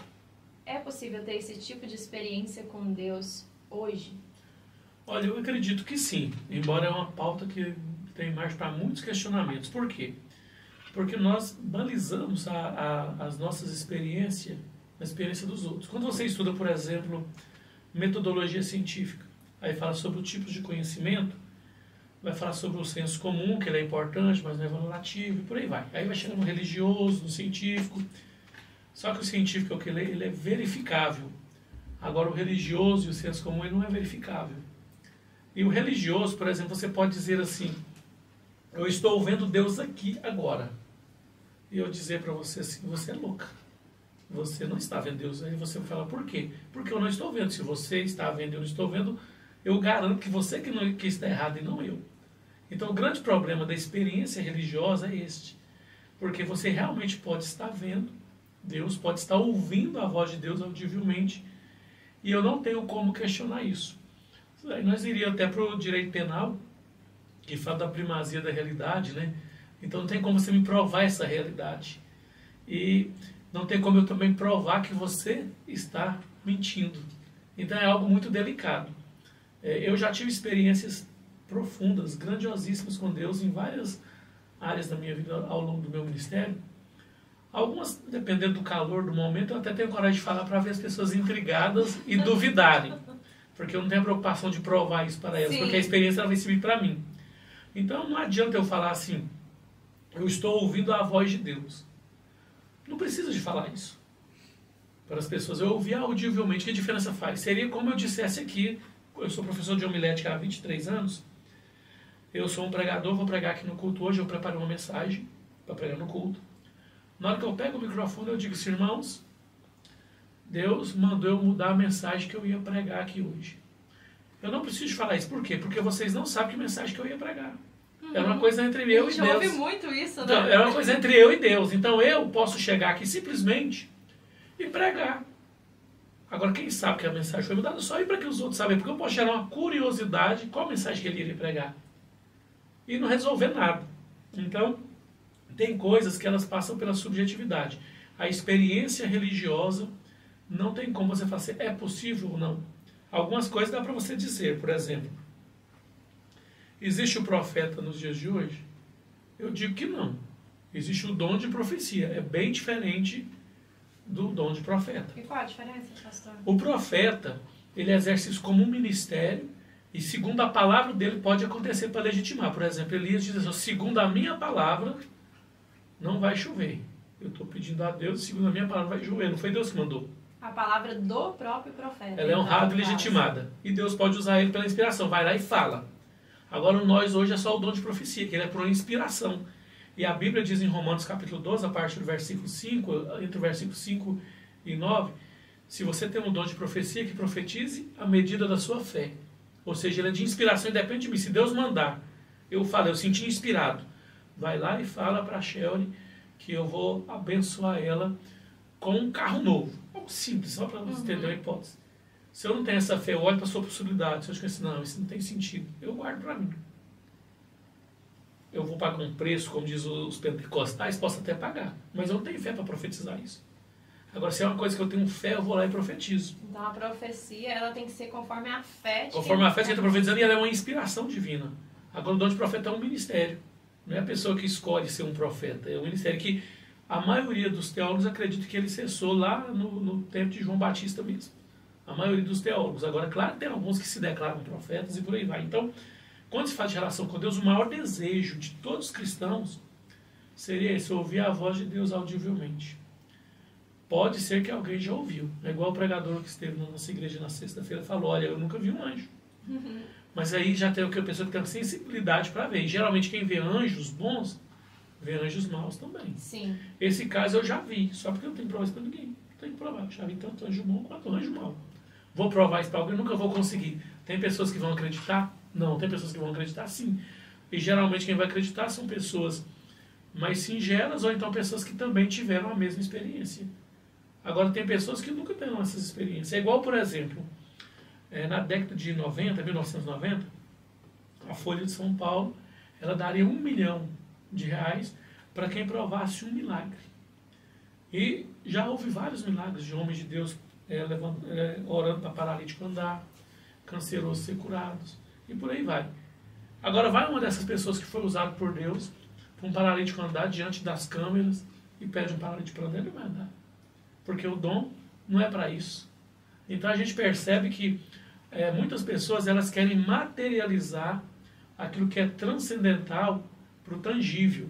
É possível ter esse tipo de experiência com Deus hoje?
Olha, eu acredito que sim, embora é uma pauta que tem mais para muitos questionamentos. Por quê? Porque nós balizamos as nossas experiências na experiência dos outros. Quando você estuda, por exemplo, metodologia científica, aí fala sobre o tipo de conhecimento, vai falar sobre o senso comum, que ele é importante, mas não é valorativo, e por aí vai. Aí vai chegar no religioso, no científico. Só que o científico é o que ele é verificável. Agora o religioso e o senso comum ele não é verificável. E o religioso, por exemplo, você pode dizer assim, eu estou vendo Deus aqui agora. E eu dizer para você assim, você é louca. Você não está vendo Deus. Aí você fala, por quê? Porque eu não estou vendo. Se você está vendo e eu não estou vendo, eu garanto que você que está errado e não eu. Então o grande problema da experiência religiosa é este. Porque você realmente pode estar vendo Deus, pode estar ouvindo a voz de Deus audivelmente, e eu não tenho como questionar isso. Aí nós iríamos até para o direito penal, que fala da primazia da realidade, né? Então não tem como você me provar essa realidade. E não tem como eu também provar que você está mentindo. Então é algo muito delicado. Eu já tive experiências profundas, grandiosíssimas com Deus em várias áreas da minha vida ao longo do meu ministério. Algumas, dependendo do calor do momento, eu até tenho coragem de falar para ver as pessoas intrigadas e duvidarem. Porque eu não tenho a preocupação de provar isso para elas, porque a experiência ela vai servir para mim. Então não adianta eu falar assim, eu estou ouvindo a voz de Deus. Não precisa de falar isso para as pessoas. Eu ouvi audivelmente, que diferença faz? Seria como eu dissesse aqui, eu sou professor de homilética há 23 anos, eu sou um pregador, vou pregar aqui no culto hoje, eu preparei uma mensagem para pregar no culto. Na hora que eu pego o microfone, eu digo assim, irmãos, Deus mandou eu mudar a mensagem que eu ia pregar aqui hoje. Eu não preciso falar isso. Por quê? Porque vocês não sabem que mensagem que eu ia pregar. Era uma coisa entre eu e Deus.
A gente ouve muito isso, né?
Então, era uma coisa entre eu e Deus. Então eu posso chegar aqui simplesmente e pregar. Agora, quem sabe que a mensagem foi mudada? Só ir para que os outros saibam. Porque eu posso gerar uma curiosidade qual mensagem que ele iria pregar. E não resolver nada. Então, tem coisas que elas passam pela subjetividade. A experiência religiosa não tem como você falar assim, é possível ou não. Algumas coisas dá para você dizer, por exemplo, existe o profeta nos dias de hoje? Eu digo que não. Existe o dom de profecia. É bem diferente do dom de profeta.
E qual a diferença, pastor?
O profeta, ele exerce isso como um ministério e segundo a palavra dele pode acontecer para legitimar. Por exemplo, Elias diz assim, segundo a minha palavra, não vai chover. Eu estou pedindo a Deus, segundo a minha palavra, vai chover. Não foi Deus que mandou.
A palavra do próprio profeta.
Ela é honrada e legitimada. E Deus pode usar ele pela inspiração. Vai lá e fala. Agora, nós hoje é só o dom de profecia, que ele é por inspiração. E a Bíblia diz em Romanos capítulo 12, a partir do versículo 5, entre o versículo 5 e 9, se você tem um dom de profecia, que profetize à medida da sua fé. Ou seja, ele é de inspiração e depende de mim. Se Deus mandar, eu senti inspirado. Vai lá e fala para a Shelly que eu vou abençoar ela com um carro novo. Algo simples, só para você entender a hipótese. Se eu não tenho essa fé, eu olho para a sua possibilidade. Se eu penso, não, isso não tem sentido, eu guardo para mim. Eu vou pagar um preço, como diz os pentecostais, posso até pagar. Mas eu não tenho fé para profetizar isso. Agora, se é uma coisa que eu tenho fé, eu vou lá e profetizo.
Então, a profecia, ela tem que ser conforme a fé.
Conforme a fé que está profetizando, e ela é uma inspiração divina. Agora, o dom de profeta é um ministério. Não é a pessoa que escolhe ser um profeta. É um ministério que a maioria dos teólogos acredita que ele cessou lá no tempo de João Batista mesmo. A maioria dos teólogos. Agora, claro, tem alguns que se declaram profetas e por aí vai. Então, quando se fala de relação com Deus, o maior desejo de todos os cristãos seria esse, ouvir a voz de Deus audivelmente. Pode ser que alguém já ouviu. É igual o pregador que esteve na nossa igreja na sexta-feira falou, olha, eu nunca vi um anjo. Mas aí já tem o que a pessoa que tem sensibilidade para ver. E, geralmente quem vê anjos bons, vê anjos maus também.
Sim.
Esse caso eu já vi, só porque eu não tenho prova isso para ninguém. Tenho que provar. Já vi tanto anjo bom quanto anjo mau. Vou provar isso para alguém, nunca vou conseguir. Tem pessoas que vão acreditar? Não. Tem pessoas que vão acreditar? Sim. E geralmente quem vai acreditar são pessoas mais singelas ou então pessoas que também tiveram a mesma experiência. Agora tem pessoas que nunca tiveram essas experiências. É igual, por exemplo, na década de 1990, a Folha de São Paulo, ela daria R$1 milhão para quem provasse um milagre. E já houve vários milagres de homens de Deus orando para paralítico andar, cancerosos ser curados, e por aí vai. Agora vai uma dessas pessoas que foi usada por Deus, para um paralítico andar diante das câmeras, e pede um paralítico para andar, ele vai andar. Porque o dom não é para isso. Então a gente percebe que muitas pessoas elas querem materializar aquilo que é transcendental para o tangível.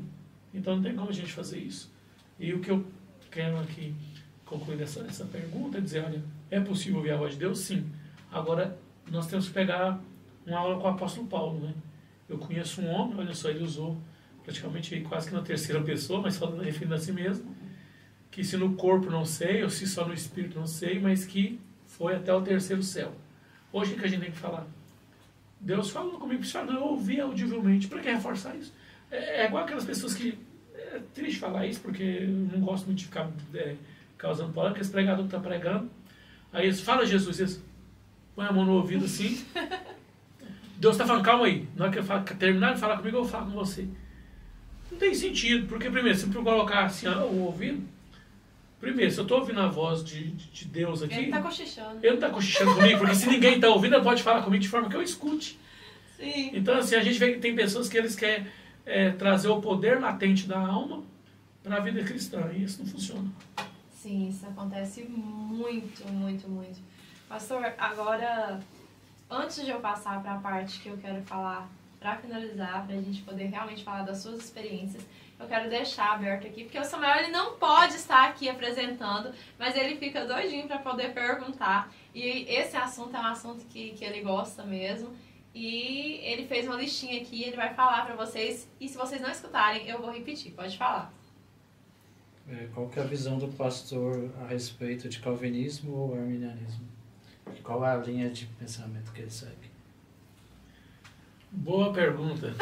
Então não tem como a gente fazer isso. E o que eu quero aqui concluir essa pergunta é dizer, olha, é possível ouvir a voz de Deus? Sim. Agora, nós temos que pegar uma aula com o apóstolo Paulo, né? Eu conheço um homem, olha só, ele usou praticamente quase que na terceira pessoa, mas falando referindo a si mesmo, que se no corpo não sei, ou se só no espírito não sei, mas que foi até o terceiro céu. Hoje o que a gente tem que falar? Deus falou comigo, eu ouvi audivelmente. Para que reforçar isso? É igual aquelas pessoas que... É triste falar isso, porque eu não gosto muito de ficar causando polêmica. Esse pregador que está pregando, aí eles falam Jesus, eles põem a mão no ouvido assim. Deus está falando, calma aí. Na hora que eu terminar de falar comigo, eu vou falar com você. Não tem sentido, porque primeiro, se eu colocar assim o ouvido, primeiro, se eu estou ouvindo a voz de Deus aqui...
Ele está cochichando.
Ele não está cochichando comigo, porque se ninguém está ouvindo, ele pode falar comigo de forma que eu escute.
Sim.
Então, assim, a gente vê que tem pessoas que eles querem trazer o poder latente da alma para a vida cristã, e isso não funciona.
Sim, isso acontece muito, muito, muito. Pastor, agora, antes de eu passar para a parte que eu quero falar, para finalizar, para a gente poder realmente falar das suas experiências, eu quero deixar aberto aqui, porque o Samuel ele não pode estar aqui apresentando, mas ele fica doidinho para poder perguntar. E esse assunto é um assunto que ele gosta mesmo. E ele fez uma listinha aqui, ele vai falar para vocês. E se vocês não escutarem, eu vou repetir. Pode falar.
Qual que é a visão do pastor a respeito de calvinismo ou arminianismo? Qual é a linha de pensamento que ele segue?
Boa pergunta.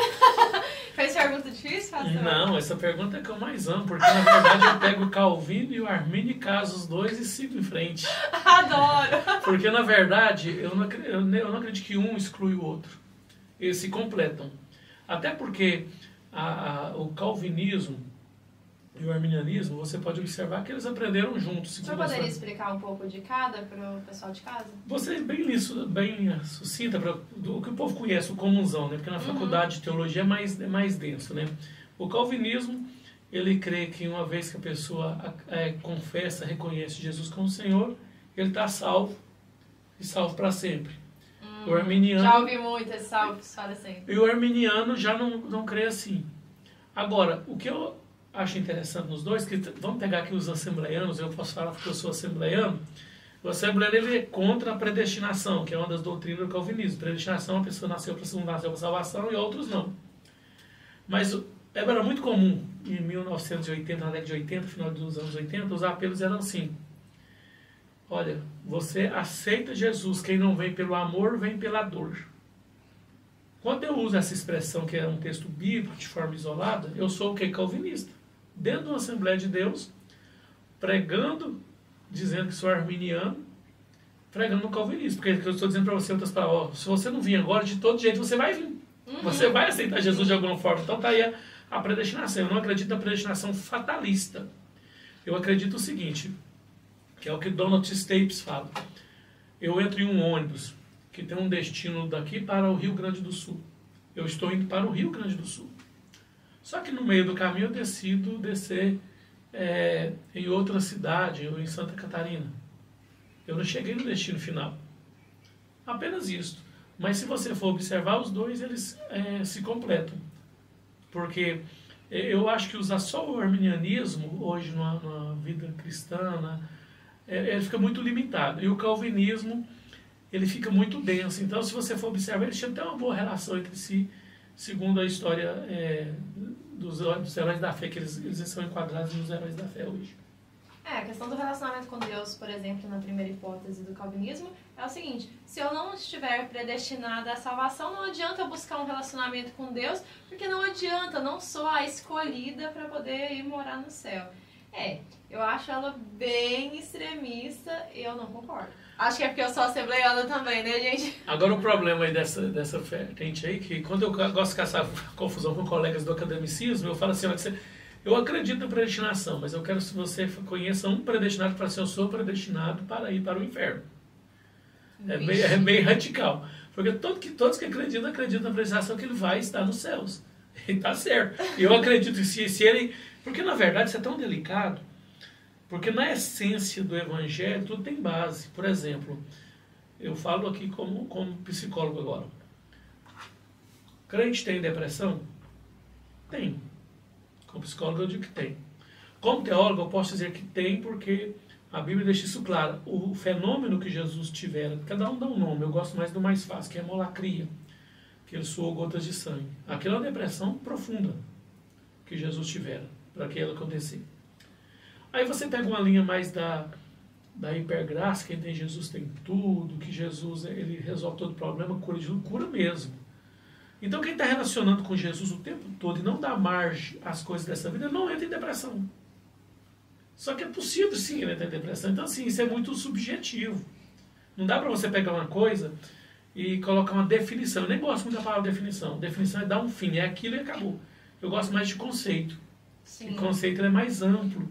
Fez pergunta difícil, pastor?
Não, essa pergunta é que eu mais amo, porque na verdade eu pego o Calvino e o Armínio e caso os dois e sigo em frente.
Adoro!
Porque na verdade eu não acredito que um exclui o outro. Eles se completam. Até porque o calvinismo e o arminianismo, você pode observar que eles aprenderam juntos.
Você poderia explicar um pouco de cada para o pessoal de casa?
Você é bem sucinta para o que o povo conhece, o comunzão, né? Porque na faculdade de teologia é mais denso, né? O calvinismo, ele crê que uma vez que a pessoa confessa, reconhece Jesus como Senhor, ele está salvo e salvo para sempre. O arminiano,
já ouvi muito esse salvo para sempre.
E o arminiano já não crê assim. Agora, o que eu acho interessante nos dois, que vamos pegar aqui os assembleianos, eu posso falar porque eu sou assembleiano. O assembleiano ele é contra a predestinação, que é uma das doutrinas do calvinismo. Predestinação, a pessoa nasceu para salvação e outros não. Mas era muito comum, em 1980, na década de 80, final dos anos 80, os apelos eram assim: olha, você aceita Jesus, quem não vem pelo amor, vem pela dor. Quando eu uso essa expressão, que é um texto bíblico, de forma isolada, eu sou o que? Calvinista. Dentro de uma Assembleia de Deus, pregando, dizendo que sou arminiano, pregando no calvinismo. Porque eu estou dizendo para você, outras palavras, se você não vir agora, de todo jeito você vai vir. Você vai aceitar Jesus de alguma forma. Então está aí a predestinação. Eu não acredito na predestinação fatalista. Eu acredito o seguinte, que é o que Donald Staples fala. Eu entro em um ônibus que tem um destino daqui para o Rio Grande do Sul. Eu estou indo para o Rio Grande do Sul. Só que no meio do caminho eu decido descer em outra cidade, ou em Santa Catarina. Eu não cheguei no destino final. Apenas isso. Mas se você for observar, os dois eles se completam. Porque eu acho que usar só o arminianismo hoje na vida cristã, ele fica muito limitado. E o calvinismo ele fica muito denso. Então, se você for observar, eles tinham até uma boa relação entre si, segundo a história dos heróis da fé, que eles são enquadrados nos heróis da fé hoje.
A questão do relacionamento com Deus, por exemplo, na primeira hipótese do calvinismo, é o seguinte: se eu não estiver predestinada à salvação, não adianta eu buscar um relacionamento com Deus, porque não adianta, eu não sou a escolhida para poder ir morar no céu. Eu acho ela bem extremista e eu não concordo. Acho que é porque eu sou assembleiana também, né, gente?
Agora o problema aí dessa vertente aí, que quando eu gosto de caçar confusão com colegas do academicismo, eu falo assim, eu acredito na predestinação, mas eu quero que você conheça um predestinado para ser eu sou predestinado para ir para o inferno. É bem radical. Porque todos que acreditam na predestinação que ele vai estar nos céus. E está certo. E eu acredito que se ele... Porque na verdade isso é tão delicado, porque na essência do evangelho tudo tem base. Por exemplo, eu falo aqui como psicólogo agora. Crente tem depressão? Tem. Como psicólogo eu digo que tem. Como teólogo eu posso dizer que tem, porque a Bíblia deixa isso claro. O fenômeno que Jesus tivera, cada um dá um nome, eu gosto mais do mais fácil, que é hemolacria, que ele suou gotas de sangue. Aquilo é uma depressão profunda que Jesus tivera, para aquilo acontecer. Aí você pega uma linha mais da hipergraça, quem tem Jesus tem tudo, que Jesus ele resolve todo o problema, cura mesmo. Então quem está relacionando com Jesus o tempo todo e não dá margem às coisas dessa vida, não entra em depressão. Só que é possível sim ele entrar em depressão. Então assim, isso é muito subjetivo. Não dá para você pegar uma coisa e colocar uma definição. Eu nem gosto muito da palavra definição. Definição é dar um fim, é aquilo e acabou. Eu gosto mais de conceito. Sim. O conceito é mais amplo.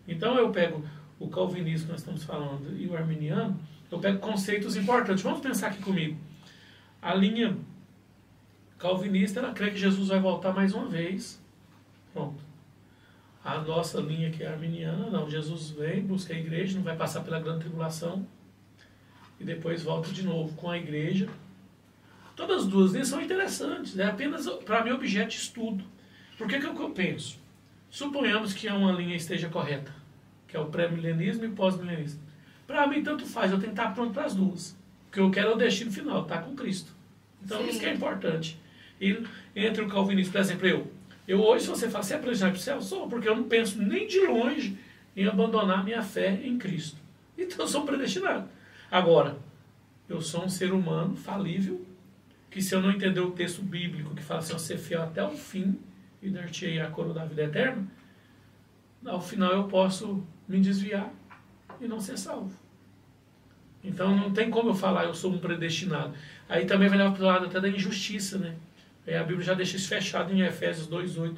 Então eu pego o calvinismo que nós estamos falando e o arminiano, eu pego conceitos importantes. Vamos pensar aqui comigo. A linha calvinista, ela crê que Jesus vai voltar mais uma vez. Pronto. A nossa linha que é arminiana, não. Jesus vem, busca a igreja, não vai passar pela grande tribulação e depois volta de novo com a igreja. Todas as duas linhas são interessantes. É apenas para mim objeto de estudo. Por que eu penso? Suponhamos que uma linha esteja correta, que é o pré-milenismo e o pós-milenismo. Para mim, tanto faz, eu tenho que estar pronto para as duas. Porque eu quero o destino final, estar com Cristo. Então, Sim. Isso que é importante. E entre o calvinismo, por exemplo, eu hoje, se você fala, você é predestinado para o céu? Sou, porque eu não penso nem de longe em abandonar minha fé em Cristo. Então, eu sou predestinado. Agora, eu sou um ser humano falível, que se eu não entender o texto bíblico que fala assim, ser fiel até o fim, e dar-te-ei a coroa da vida eterna, ao final eu posso me desviar e não ser salvo. Então não tem como eu falar, eu sou um predestinado. Aí também vai levar para o lado até da injustiça, né? Aí a Bíblia já deixa isso fechado em Efésios 2:8.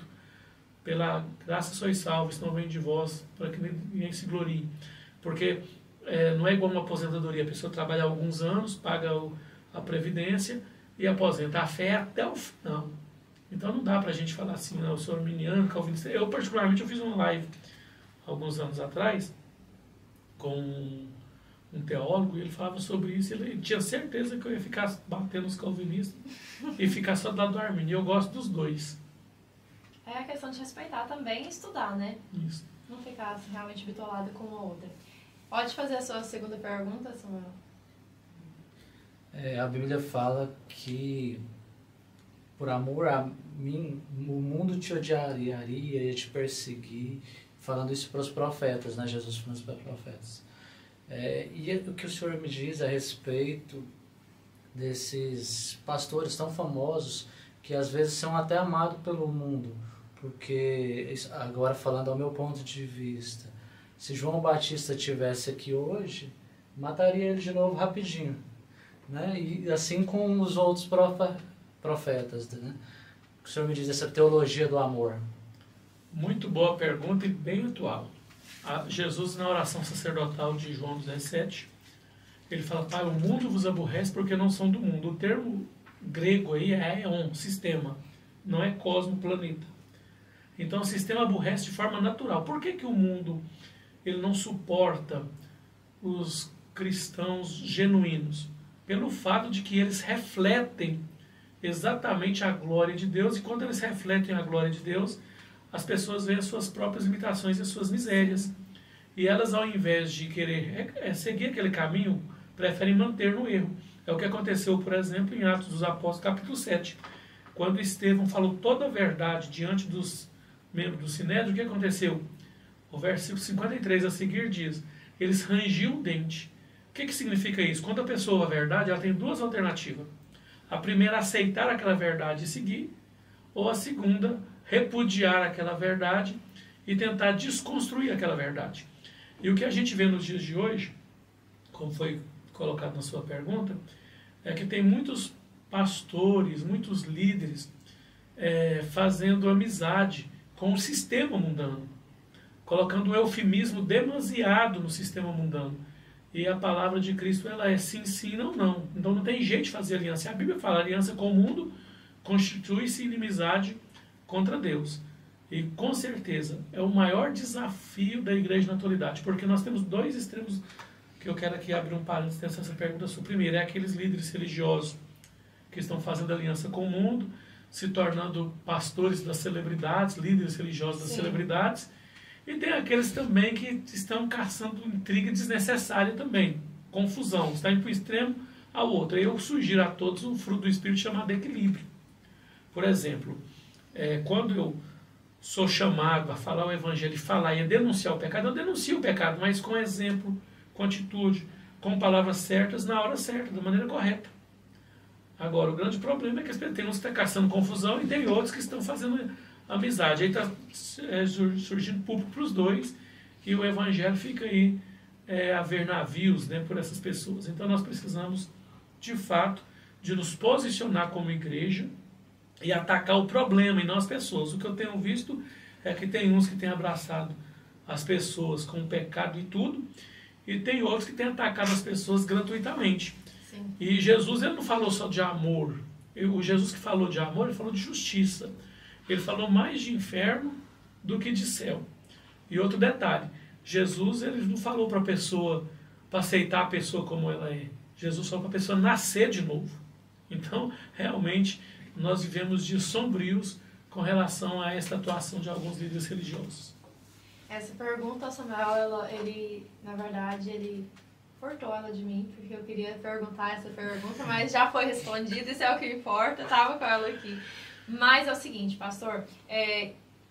Pela graça sois salvos, não vem de vós, para que ninguém se glorie. Porque não é igual uma aposentadoria, a pessoa trabalha alguns anos, paga a previdência e aposenta. A fé é até o final. Então não dá para a gente falar assim, não, eu sou arminiano, calvinista. Eu particularmente eu fiz uma live alguns anos atrás com um teólogo e ele falava sobre isso. Ele tinha certeza que eu ia ficar batendo os calvinistas e ficar só do lado do Armínio. E eu gosto dos dois.
É a questão de respeitar também e estudar, né?
Isso.
Não ficar realmente bitolado com uma outra. Pode fazer a sua segunda pergunta, Samuel?
A Bíblia fala que por amor a mim, o mundo te odiaria, ia te perseguir, falando isso para os profetas, né? Jesus falando isso para os profetas. E o que o senhor me diz a respeito desses pastores tão famosos que às vezes são até amados pelo mundo, porque, agora falando ao meu ponto de vista, se João Batista estivesse aqui hoje, mataria ele de novo rapidinho, né? E assim com os outros profetas, né? O senhor me diz essa teologia do amor.
Muito boa pergunta e bem atual. Jesus, na oração sacerdotal de João 17, ele fala: Pai, o mundo vos aborrece porque não são do mundo. O termo grego aí é aeon, sistema, não é cosmo, planeta. Então o sistema aborrece de forma natural. Por que o mundo ele não suporta os cristãos genuínos? Pelo fato de que eles refletem exatamente a glória de Deus, e quando eles refletem a glória de Deus, as pessoas veem as suas próprias limitações e as suas misérias. E elas, ao invés de querer seguir aquele caminho, preferem manter no erro. É o que aconteceu, por exemplo, em Atos dos Apóstolos, capítulo 7. Quando Estevão falou toda a verdade diante dos membros do Sinédrio, o que aconteceu? O versículo 53 a seguir diz: eles rangiam o dente. O que significa isso? Quando a pessoa ouve a verdade, ela tem duas alternativas. A primeira, aceitar aquela verdade e seguir, ou a segunda, repudiar aquela verdade e tentar desconstruir aquela verdade. E o que a gente vê nos dias de hoje, como foi colocado na sua pergunta, é que tem muitos pastores, muitos líderes fazendo amizade com o sistema mundano, colocando um eufemismo demasiado no sistema mundano. E a palavra de Cristo, ela é sim, sim, não, não. Então não tem jeito de fazer aliança. A Bíblia fala: aliança com o mundo constitui-se inimizade contra Deus. E com certeza é o maior desafio da igreja na atualidade, porque nós temos dois extremos que eu quero aqui abrir um parênteses nessa pergunta sua. Primeiro, é aqueles líderes religiosos que estão fazendo aliança com o mundo, se tornando pastores das celebridades, líderes religiosos das celebridades. E tem aqueles também que estão caçando intriga desnecessária também, confusão, está indo para o extremo ao outro. Eu sugiro a todos um fruto do Espírito chamado equilíbrio. Por exemplo, quando eu sou chamado a falar o Evangelho e falar e a denunciar o pecado, eu denuncio o pecado, mas com exemplo, com atitude, com palavras certas, na hora certa, da maneira correta. Agora, o grande problema é que tem uns que estão caçando confusão e tem outros que estão fazendo amizade. Aí está surgindo público para os dois e o Evangelho fica aí a ver navios, né, por essas pessoas. Então nós precisamos, de fato, de nos posicionar como igreja e atacar o problema e não as pessoas. O que eu tenho visto é que tem uns que têm abraçado as pessoas com o pecado e tudo, e tem outros que têm atacado as pessoas gratuitamente.
Sim.
E Jesus, ele não falou só de amor. O Jesus que falou de amor, ele falou de justiça. Ele falou mais de inferno do que de céu. E outro detalhe, Jesus, ele não falou para a pessoa, para aceitar a pessoa como ela é. Jesus falou para a pessoa nascer de novo. Então, realmente, nós vivemos dias sombrios com relação a essa atuação de alguns líderes religiosos.
Essa pergunta, Samuel, na verdade, ele cortou ela de mim, porque eu queria perguntar essa pergunta, mas já foi respondida, isso é o que importa, estava com ela aqui. Mas é o seguinte, pastor,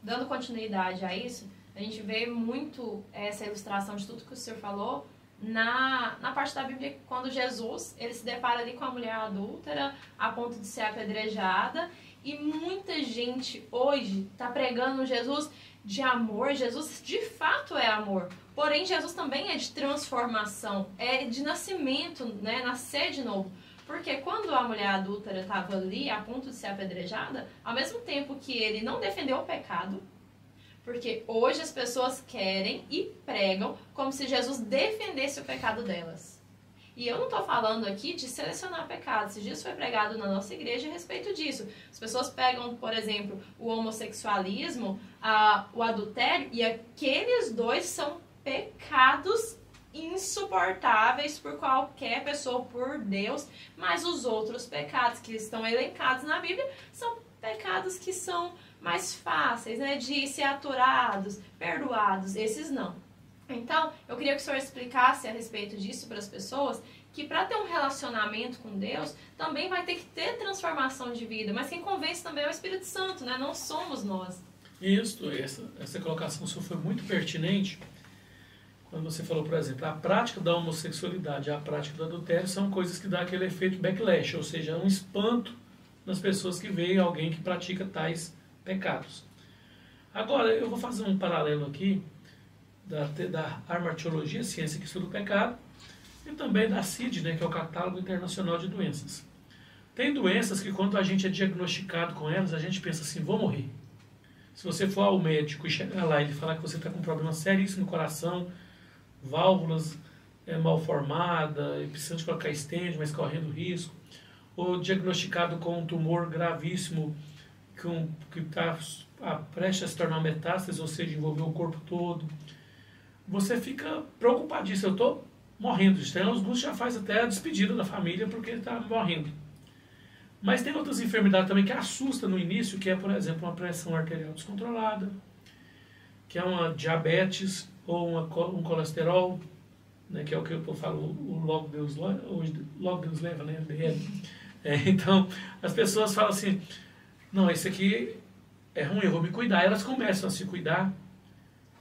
dando continuidade a isso, a gente vê muito essa ilustração de tudo que o senhor falou na parte da Bíblia, quando Jesus ele se depara ali com a mulher adúltera, a ponto de ser apedrejada, e muita gente hoje está pregando Jesus de amor. Jesus de fato é amor, porém Jesus também é de transformação, é de nascimento, né? Nascer de novo. Porque quando a mulher adúltera estava ali, a ponto de ser apedrejada, ao mesmo tempo que ele não defendeu o pecado, porque hoje as pessoas querem e pregam como se Jesus defendesse o pecado delas. E eu não estou falando aqui de selecionar pecados. Esses dias foi pregado na nossa igreja a respeito disso. As pessoas pegam, por exemplo, o homossexualismo, o adultério, e aqueles dois são pecados insuportáveis por qualquer pessoa, por Deus, mas os outros pecados que estão elencados na Bíblia são pecados que são mais fáceis, né, de ser aturados, perdoados, esses não. Então, eu queria que o senhor explicasse a respeito disso para as pessoas, que para ter um relacionamento com Deus, também vai ter que ter transformação de vida, mas quem convence também é o Espírito Santo, né? Não somos nós.
Isso, essa colocação sua foi muito pertinente, quando você falou, por exemplo, a prática da homossexualidade e a prática do adultério são coisas que dão aquele efeito backlash, ou seja, um espanto nas pessoas que veem alguém que pratica tais pecados. Agora, eu vou fazer um paralelo aqui da armatologia, ciência que estuda o pecado, e também da CID, né, que é o Catálogo Internacional de Doenças. Tem doenças que quando a gente é diagnosticado com elas, a gente pensa assim, vou morrer. Se você for ao médico e chegar lá e ele falar que você está com um problema seríssimo no coração, válvulas mal formada, precisa de colocar stent, mas correndo risco, ou diagnosticado com um tumor gravíssimo que está prestes a se tornar metástase, ou seja, envolver o corpo todo, você fica preocupadíssimo. Eu estou morrendo. Alguns já faz até a despedida da família porque ele está morrendo. Mas tem outras enfermidades também que assustam no início, que é, por exemplo, uma pressão arterial descontrolada, que é uma diabetes ou um colesterol, né, que é o que eu falo, o logo Deus leva, né, LDL. Então, as pessoas falam assim, não, esse aqui é ruim, eu vou me cuidar. Elas começam a se cuidar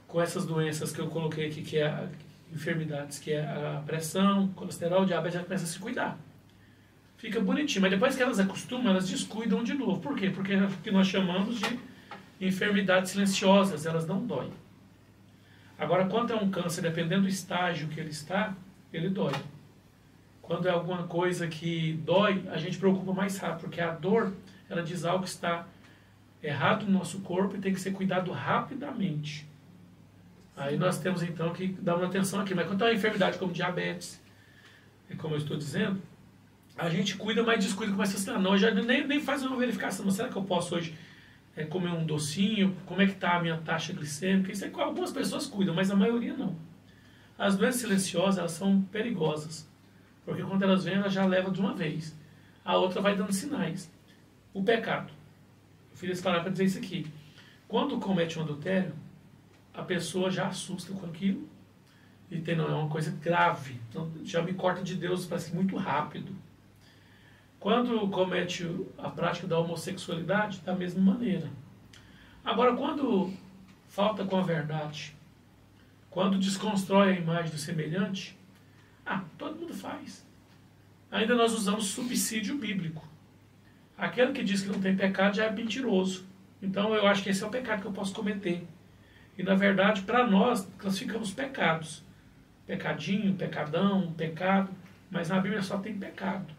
com essas doenças que eu coloquei aqui, que é enfermidades, que é a pressão, colesterol, diabetes, elas começam a se cuidar. Fica bonitinho, mas depois que elas acostumam, elas descuidam de novo. Por quê? Porque é o que nós chamamos de enfermidades silenciosas, elas não doem. Agora, quando é um câncer, dependendo do estágio que ele está, ele dói. Quando é alguma coisa que dói, a gente preocupa mais rápido, porque a dor, ela diz algo que está errado no nosso corpo e tem que ser cuidado rapidamente. Aí nós temos então que dar uma atenção aqui. Mas quando é uma enfermidade como diabetes, como eu estou dizendo, a gente cuida, mas descuida, começa a se não, já nem faz uma verificação. Será que eu posso hoje comer um docinho? Como é que está a minha taxa glicêmica? Isso é que algumas pessoas cuidam, mas a maioria não. As doenças silenciosas, elas são perigosas, porque quando elas vêm, elas já levam de uma vez. A outra vai dando sinais. O pecado. Eu fiz esse parágrafo para dizer isso aqui. Quando comete um adultério, a pessoa já assusta com aquilo, e não é uma coisa grave. Então, já me corta de Deus, parece que muito rápido. Quando comete a prática da homossexualidade, da mesma maneira. Agora, quando falta com a verdade, quando desconstrói a imagem do semelhante, todo mundo faz. Ainda nós usamos subsídio bíblico. Aquele que diz que não tem pecado já é mentiroso. Então, eu acho que esse é o pecado que eu posso cometer. E, na verdade, para nós, classificamos pecados. Pecadinho, pecadão, pecado, mas na Bíblia só tem pecado.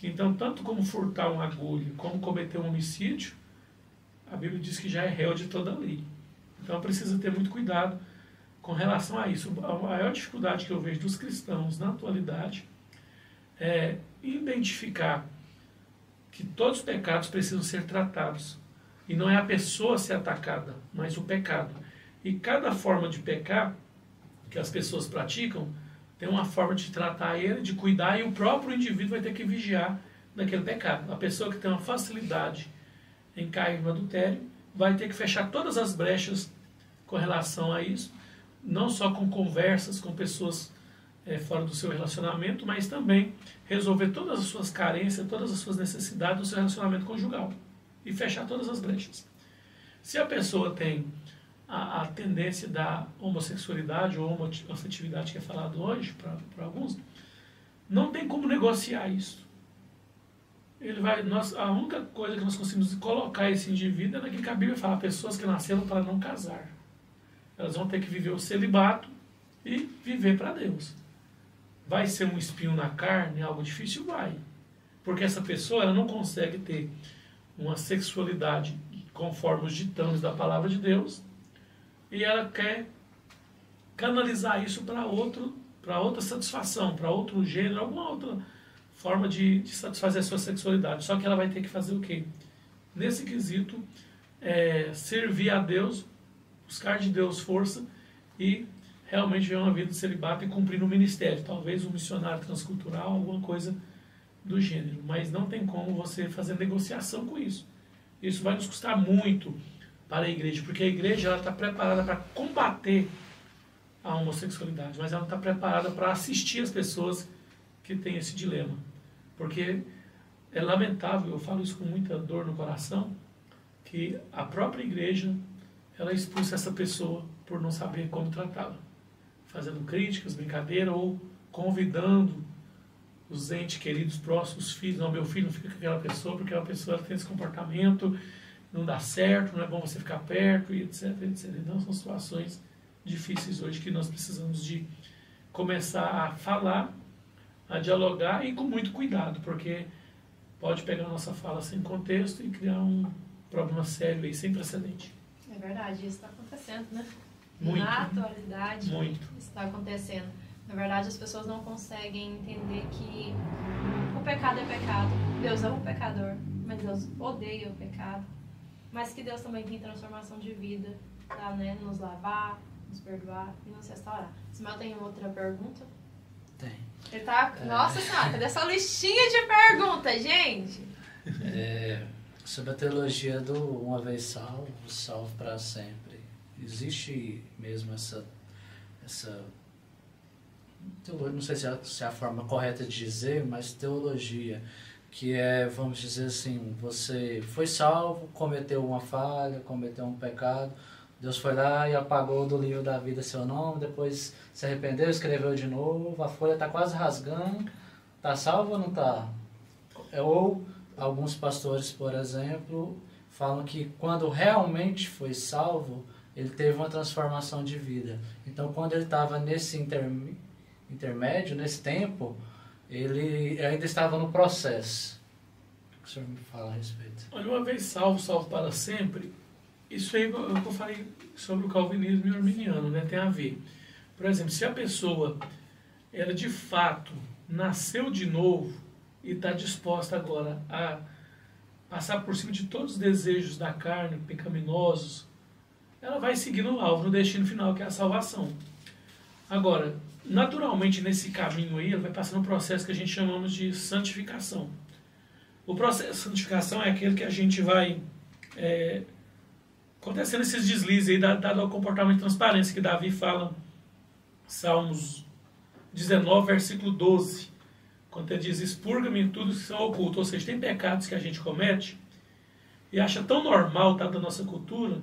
Então, tanto como furtar um agulho, como cometer um homicídio, a Bíblia diz que já é réu de toda a lei. Então, precisa ter muito cuidado com relação a isso. A maior dificuldade que eu vejo dos cristãos na atualidade é identificar que todos os pecados precisam ser tratados. E não é a pessoa ser atacada, mas o pecado. E cada forma de pecar que as pessoas praticam, tem uma forma de tratar ele, de cuidar, e o próprio indivíduo vai ter que vigiar naquele pecado. A pessoa que tem uma facilidade em cair no adultério vai ter que fechar todas as brechas com relação a isso, não só com conversas com pessoas fora do seu relacionamento, mas também resolver todas as suas carências, todas as suas necessidades do seu relacionamento conjugal e fechar todas as brechas. Se a pessoa tem a tendência da homossexualidade ou homoafetividade que é falado hoje para alguns, não tem como negociar isso. A única coisa que nós conseguimos colocar esse indivíduo é naquilo que a Bíblia fala, pessoas que nasceram para não casar. Elas vão ter que viver o celibato e viver para Deus. Vai ser um espinho na carne, algo difícil? Vai. Porque essa pessoa ela não consegue ter uma sexualidade conforme os ditames da palavra de Deus, e ela quer canalizar isso para outra satisfação, para outro gênero, alguma outra forma de satisfazer a sua sexualidade. Só que ela vai ter que fazer o quê? Nesse quesito, servir a Deus, buscar de Deus força e realmente viver uma vida de celibato e cumprir no ministério. Talvez um missionário transcultural, alguma coisa do gênero. Mas não tem como você fazer negociação com isso. Isso vai nos custar muito. para a igreja, porque a igreja está preparada para combater a homossexualidade, mas ela não está preparada para assistir as pessoas que têm esse dilema. Porque é lamentável, eu falo isso com muita dor no coração, que a própria igreja ela expulsa essa pessoa por não saber como tratá-la, fazendo críticas, brincadeira ou convidando os entes queridos próximos, filhos, não, meu filho não fica com aquela pessoa porque aquela pessoa ela tem esse comportamento, não dá certo, não é bom você ficar perto, e etc, etc. Então são situações difíceis hoje que nós precisamos de começar a falar, a dialogar e com muito cuidado, porque pode pegar a nossa fala sem contexto e criar um problema sério aí, sem precedente.
É verdade, isso está acontecendo, né?
Muito.
Na atualidade,
Muito.
isso está acontecendo. Na verdade, as pessoas não conseguem entender que o pecado é pecado. Deus ama o pecador, mas Deus odeia o pecado. Mas que Deus também tem transformação de vida, tá, né? Nos lavar, nos perdoar e nos restaurar. Simão tem outra pergunta?
Tem.
Ele tá... Nossa senhora, cadê essa listinha de perguntas, gente?
Sobre a teologia do uma vez salvo, salvo para sempre. Existe mesmo essa teologia, não sei se é a forma correta de dizer, mas teologia, que é, vamos dizer assim, você foi salvo, cometeu uma falha, cometeu um pecado, Deus foi lá e apagou do livro da vida seu nome, depois se arrependeu, escreveu de novo, a folha está quase rasgando, está salvo ou não está? Ou alguns pastores, por exemplo, falam que quando realmente foi salvo, ele teve uma transformação de vida. Então, quando ele estava nesse intermédio, nesse tempo, ele ainda estava no processo. O que o senhor me fala a respeito?
Olha, uma vez salvo, salvo para sempre, isso aí eu falei sobre o calvinismo e o arminiano, né? Tem a ver. Por exemplo, se a pessoa, ela de fato nasceu de novo e está disposta agora a passar por cima de todos os desejos da carne, pecaminosos, ela vai seguir no alvo, no destino final, que é a salvação. Agora, naturalmente, nesse caminho aí, ela vai passando um processo que a gente chamamos de santificação. O processo de santificação é aquele que a gente vai... acontecendo esses deslizes aí, dado ao comportamento de transparência que Davi fala, Salmos 19, versículo 12, quando ele diz, expurga-me em tudo que são ocultos. Ou seja, tem pecados que a gente comete e acha tão normal, tá, da nossa cultura,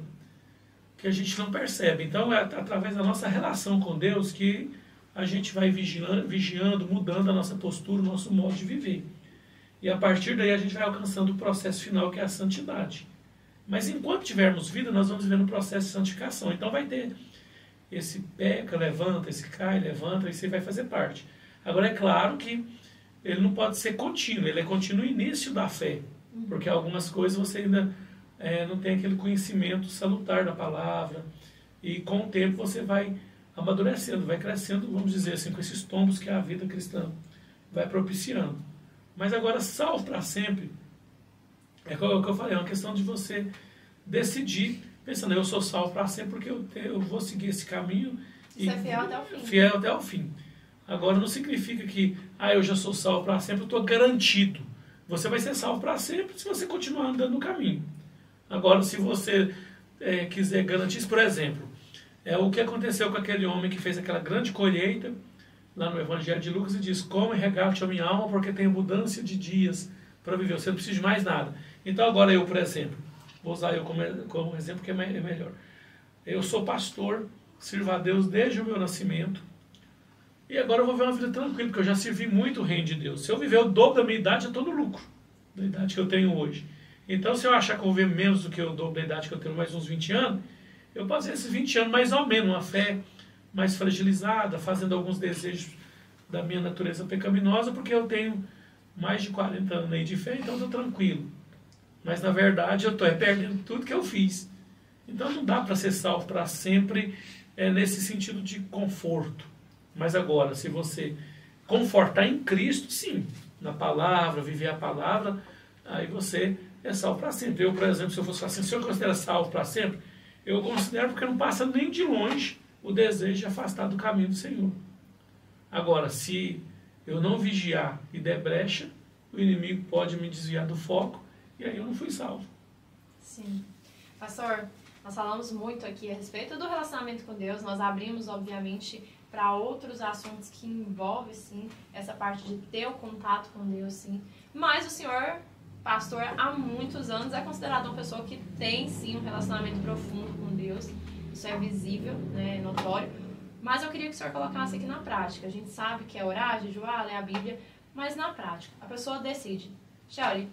que a gente não percebe. Então, é através da nossa relação com Deus que a gente vai vigiando, mudando a nossa postura, o nosso modo de viver. E a partir daí a gente vai alcançando o processo final, que é a santidade. Mas enquanto tivermos vida, nós vamos viver no processo de santificação. Então vai ter esse peca, levanta, esse cai, levanta, e você vai fazer parte. Agora é claro que ele não pode ser contínuo, ele é contínuo no início da fé. Porque algumas coisas você ainda não tem aquele conhecimento salutar da palavra. E com o tempo você vai amadurecendo, vai crescendo, vamos dizer assim, com esses tombos que a vida cristã vai propiciando. Mas agora, salvo para sempre, é o que eu falei, é uma questão de você decidir, pensando, eu sou salvo para sempre porque eu vou seguir esse caminho.
Você é fiel até o fim.
Fiel até o fim. Agora, não significa que, eu já sou salvo para sempre, eu estou garantido. Você vai ser salvo para sempre se você continuar andando no caminho. Agora, se você quiser garantir isso, por exemplo, o que aconteceu com aquele homem que fez aquela grande colheita, lá no Evangelho de Lucas, e diz, come e regate a minha alma, porque tenho abundância de dias para viver, você não precisa de mais nada. Então agora eu, por exemplo, vou usar eu como exemplo que é melhor. Eu sou pastor, sirvo a Deus desde o meu nascimento, e agora eu vou viver uma vida tranquila, porque eu já servi muito o reino de Deus. Se eu viver o dobro da minha idade, eu estou no lucro, da idade que eu tenho hoje. Então se eu achar que eu vou viver menos do que o dobro da idade que eu tenho, mais uns 20 anos, eu passei esses 20 anos mais ou menos, uma fé mais fragilizada, fazendo alguns desejos da minha natureza pecaminosa, porque eu tenho mais de 40 anos aí de fé, então eu estou tranquilo. Mas, na verdade, eu estou perdendo tudo que eu fiz. Então, não dá para ser salvo para sempre nesse sentido de conforto. Mas agora, se você confortar em Cristo, sim, na palavra, viver a palavra, aí você é salvo para sempre. Eu, por exemplo, se eu fosse falar assim, se eu considero salvo para sempre, eu considero porque não passa nem de longe o desejo de afastar do caminho do Senhor. Agora, se eu não vigiar e der brecha, o inimigo pode me desviar do foco e aí eu não fui salvo.
Sim. Pastor, Nós falamos muito aqui a respeito do relacionamento com Deus, nós abrimos, obviamente, para outros assuntos que envolvem, sim, essa parte de ter o contato com Deus, sim. Mas o senhor, pastor, há muitos anos é considerado uma pessoa que tem, sim, um relacionamento profundo com Deus. Isso é visível, né, é notório. Mas eu queria que o senhor colocasse aqui na prática. A gente sabe que é orar, jejuar, ler a Bíblia, mas na prática, a pessoa decide, Shelly,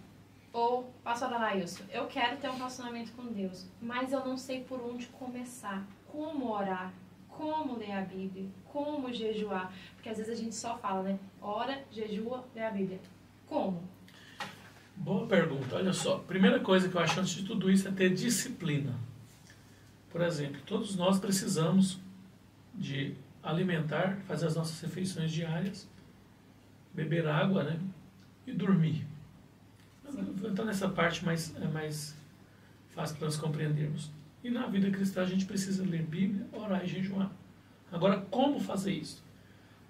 ou pastor Anailson, eu quero ter um relacionamento com Deus, mas eu não sei por onde começar, como orar, como ler a Bíblia, como jejuar, porque às vezes a gente só fala, né, ora, jejua, lê a Bíblia. Como?
Boa pergunta, olha só, primeira coisa que eu acho antes de tudo isso é ter disciplina. Por exemplo, todos nós precisamos de alimentar, fazer as nossas refeições diárias, beber água, né, e dormir. Então, nessa parte é mais fácil para nós compreendermos. E na vida cristã a gente precisa ler Bíblia, orar e jejuar. Agora, como fazer isso?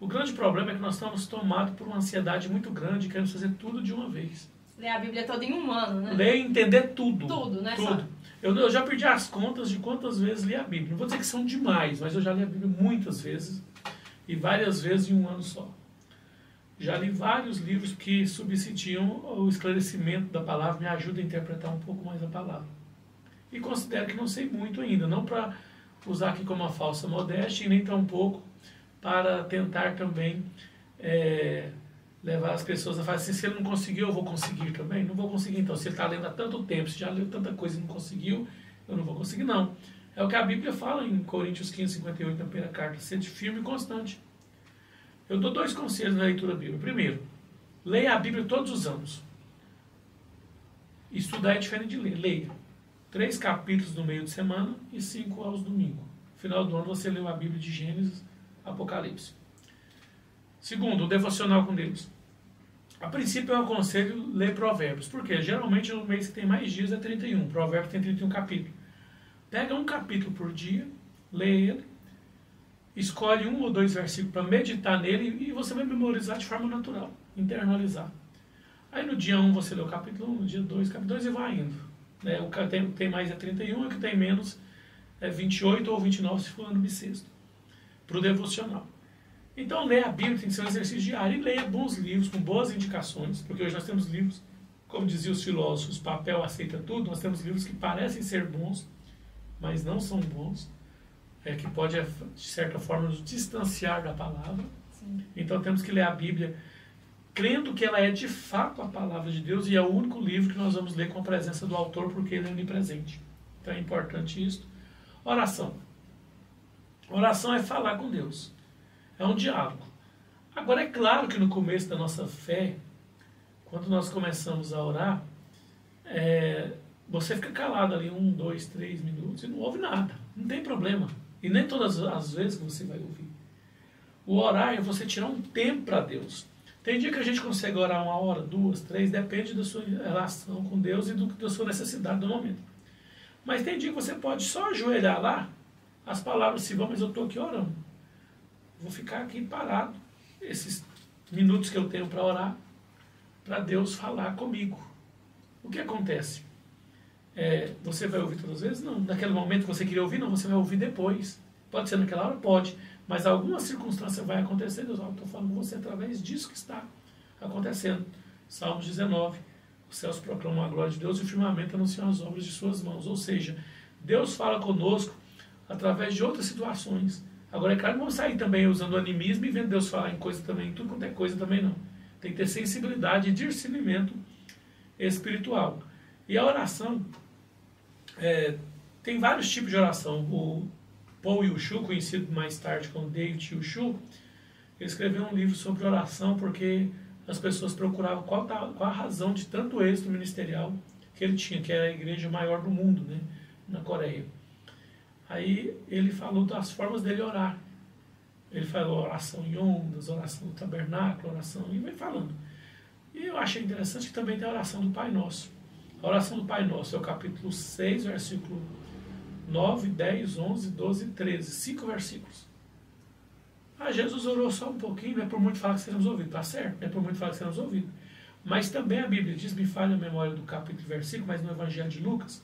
O grande problema é que nós estamos tomados por uma ansiedade muito grande e queremos fazer tudo de uma vez.
Ler a Bíblia toda em um ano, né?
Ler e entender tudo.
Tudo, né?
Tudo. Eu já perdi as contas de quantas vezes li a Bíblia. Não vou dizer que são demais, mas eu já li a Bíblia muitas vezes e várias vezes em um ano só. Já li vários livros que subsidiam o esclarecimento da palavra, me ajudam a interpretar um pouco mais a palavra. E considero que não sei muito ainda, não para usar aqui como uma falsa modéstia e nem tampouco para tentar também levar as pessoas a falar assim, se ele não conseguiu, eu vou conseguir também. Não vou conseguir então, se ele está lendo há tanto tempo, se já leu tanta coisa e não conseguiu, eu não vou conseguir não. É o que a Bíblia fala em Coríntios 15:58, na primeira carta, sede firme e constante. Eu dou 2 conselhos na leitura da Bíblia. Primeiro, leia a Bíblia todos os anos. Estudar é diferente de ler. Leia 3 capítulos no meio de semana e 5 aos domingos. No final do ano você leu a Bíblia de Gênesis, Apocalipse. Segundo, o devocional com Deus. A princípio eu aconselho ler Provérbios. Por quê? Geralmente o mês que tem mais dias é 31. Provérbios tem 31 capítulos. Pega um capítulo por dia, lê ele, escolhe 1 ou 2 versículos para meditar nele e você vai memorizar de forma natural, internalizar. Aí no dia 1 você lê o capítulo 1, no dia 2, capítulo 2 e vai indo. Né? O que tem mais é 31, o que tem menos é 28 ou 29 se for ano bissexto. Para o devocional. Então ler a Bíblia tem que ser um exercício diário e leia bons livros com boas indicações, porque hoje nós temos livros, como diziam os filósofos, papel aceita tudo, nós temos livros que parecem ser bons, mas não são bons. Que pode, de certa forma, nos distanciar da palavra. Sim. Então temos que ler a Bíblia crendo que ela é de fato a palavra de Deus e é o único livro que nós vamos ler com a presença do autor porque ele é onipresente. Então é importante isso. Oração. Oração é falar com Deus. É um diálogo. Agora é claro que no começo da nossa fé, quando nós começamos a orar, você fica calado ali 1, 2, 3 minutos e não ouve nada. Não tem problema. E nem todas as vezes que você vai ouvir. O orar é você tirar um tempo para Deus. Tem dia que a gente consegue orar 1 hora, 2, 3, depende da sua relação com Deus e da sua necessidade do momento. Mas tem dia que você pode só ajoelhar lá, as palavras se vão, mas eu estou aqui orando. Vou ficar aqui parado, esses minutos que eu tenho para orar, para Deus falar comigo. O que acontece? Você vai ouvir todas as vezes? Não. Naquele momento que você queria ouvir, não. Você vai ouvir depois. Pode ser naquela hora? Pode. Mas alguma circunstância vai acontecer. Deus, eu estou falando com você através disso que está acontecendo. Salmos 19. Os céus proclamam a glória de Deus e o firmamento anunciam as obras de suas mãos. Ou seja, Deus fala conosco através de outras situações. Agora, é claro que não vamos sair também usando animismo e vendo Deus falar em coisa também, em tudo quanto é coisa também não. Tem que ter sensibilidade e discernimento espiritual. E a oração... tem vários tipos de oração. O Paul Yushu, conhecido mais tarde como David Yushu, ele escreveu um livro sobre oração porque as pessoas procuravam qual a razão de tanto êxito ministerial que ele tinha, que era a igreja maior do mundo, né, na Coreia. Aí ele falou das formas dele orar. Ele falou oração em ondas, oração do tabernáculo, oração, e vai falando. E eu achei interessante que também tem a oração do Pai Nosso. A oração do Pai Nosso é o capítulo 6, versículo 9, 10, 11, 12 e 13. 5 versículos. Jesus orou só um pouquinho, não é por muito falar que seremos ouvidos. Tá certo, não é por muito falar que seremos ouvidos. Mas também a Bíblia diz, me falha a memória do capítulo e versículo, mas no Evangelho de Lucas,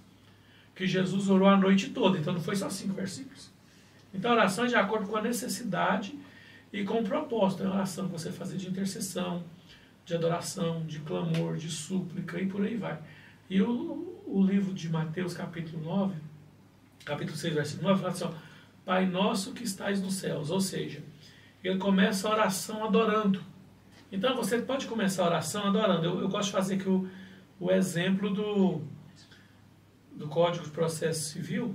que Jesus orou a noite toda, então não foi só 5 versículos. Então a oração é de acordo com a necessidade e com o propósito. É uma oração que você fazer de intercessão, de adoração, de clamor, de súplica e por aí vai. E o livro de Mateus, capítulo 9, capítulo 6, versículo 9, fala assim, ó, Pai nosso que estais nos céus, ou seja, ele começa a oração adorando. Então você pode começar a oração adorando. Eu gosto de fazer aqui o exemplo do Código de Processo Civil,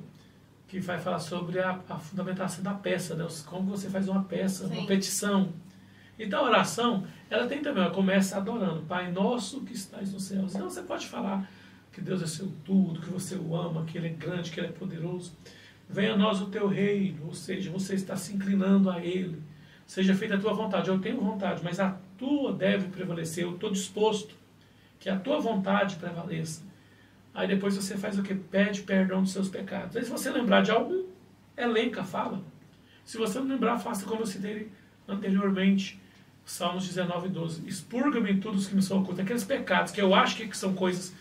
que vai falar sobre a fundamentação da peça, né? Como você faz uma peça, uma petição. Então a oração, ela tem também, ela começa adorando, Pai nosso que estás nos céus. Então você pode falar que Deus é seu tudo, que você o ama, que Ele é grande, que Ele é poderoso. Venha a nós o teu reino, ou seja, você está se inclinando a Ele. Seja feita a tua vontade. Eu tenho vontade, mas a tua deve prevalecer. Eu estou disposto que a tua vontade prevaleça. Aí depois você faz o que? Pede perdão dos seus pecados. Aí se você lembrar de algum, elenca, fala. Se você não lembrar, faça como eu citei anteriormente. Salmos 19, 12. Expurga-me em todos os que me são ocultos. Aqueles pecados que eu acho que são coisas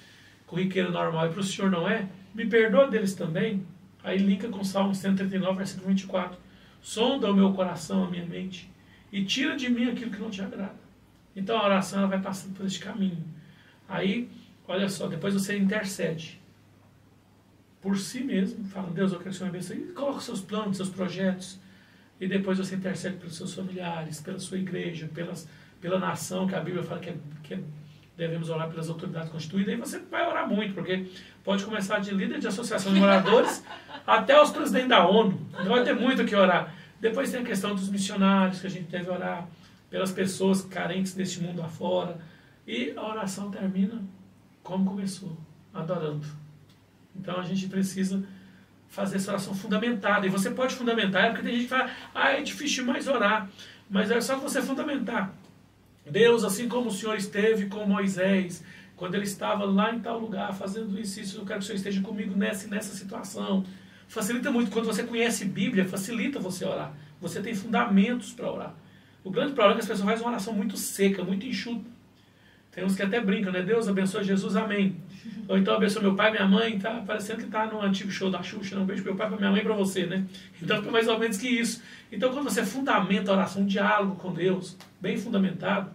corriqueiras normal e para o Senhor não é, me perdoa deles também. Aí linka com Salmo 139, versículo 24. Sonda o meu coração, a minha mente, e tira de mim aquilo que não te agrada. Então a oração ela vai passando por esse caminho. Aí, olha só, depois você intercede por si mesmo, fala, Deus, eu quero que o Senhor me abençoe, e coloca os seus planos, seus projetos, e depois você intercede pelos seus familiares, pela sua igreja, pela nação, que a Bíblia fala que devemos orar pelas autoridades constituídas, aí você vai orar muito, porque pode começar de líder de associação de moradores até os presidentes da ONU, então vai ter muito o que orar. Depois tem a questão dos missionários, que a gente deve orar pelas pessoas carentes deste mundo afora, e a oração termina como começou, adorando. Então a gente precisa fazer essa oração fundamentada, e você pode fundamentar, porque tem gente que fala, é difícil demais orar, mas é só que você fundamentar. Deus, assim como o Senhor esteve com Moisés, quando ele estava lá em tal lugar, fazendo isso, eu quero que o Senhor esteja comigo nessa situação. Facilita muito, quando você conhece Bíblia, facilita você orar. Você tem fundamentos para orar. O grande problema é que as pessoas fazem uma oração muito seca, muito enxuta. Tem uns que até brincam, né? Deus abençoe Jesus, amém. Ou então abençoe meu pai, minha mãe, tá parecendo que está no antigo show da Xuxa, não beijo meu pai, para minha mãe e para você, né? Então fica mais ou menos que isso. Então quando você fundamenta a oração, um diálogo com Deus, bem fundamentado,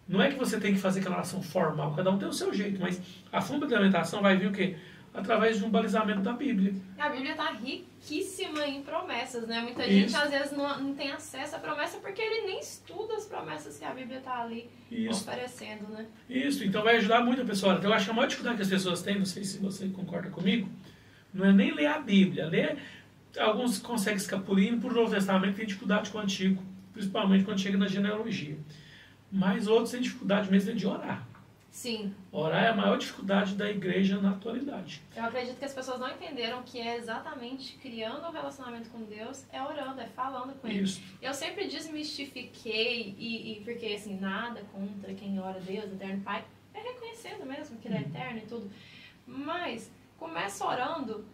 não é que você tem que fazer aquela oração formal, cada um tem o seu jeito, mas a fundamentação vai vir o quê? Através de um balizamento da Bíblia.
A Bíblia está riquíssima em promessas, né? Muita gente às vezes não tem acesso à promessa porque ele nem estuda as promessas que a Bíblia está ali oferecendo, né?
Isso, então vai ajudar muito a pessoa. Então eu acho que a maior dificuldade que as pessoas têm, não sei se você concorda comigo, não é nem ler a Bíblia. Alguns conseguem escapulir, por Novo Testamento tem dificuldade com o Antigo, principalmente quando chega na genealogia. Mas outros têm dificuldade mesmo de orar.
Sim.
Orar é a maior dificuldade da igreja na atualidade.
Eu acredito que as pessoas não entenderam que é exatamente criando um relacionamento com Deus, é orando, é falando com Ele. Eu sempre desmistifiquei, e porque assim, nada contra quem ora a Deus, Eterno Pai, é reconhecendo mesmo que Ele é eterno e tudo. Mas, começa orando,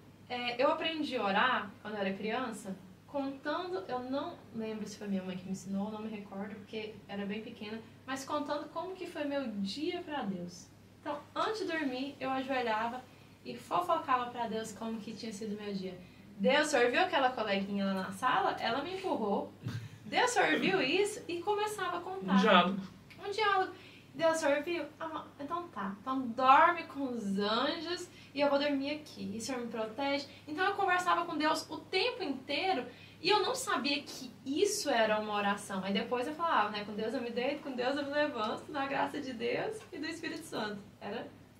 eu aprendi a orar quando eu era criança, contando, eu não lembro se foi minha mãe que me ensinou, não me recordo, porque era bem pequena, mas contando como que foi meu dia para Deus. Então, antes de dormir, eu ajoelhava e fofocava para Deus como que tinha sido meu dia. Deus, o senhor viu aquela coleguinha lá na sala? Ela me empurrou. Deus, o senhor viu isso? E começava a contar. Um diálogo. Deus, o senhor viu? Então tá. Então dorme com os anjos e eu vou dormir aqui. E o senhor me protege? Então eu conversava com Deus o tempo inteiro. E eu não sabia que isso era uma oração. Aí depois eu falava, né? Com Deus eu me deito, com Deus eu me levanto, na graça de Deus e do Espírito Santo.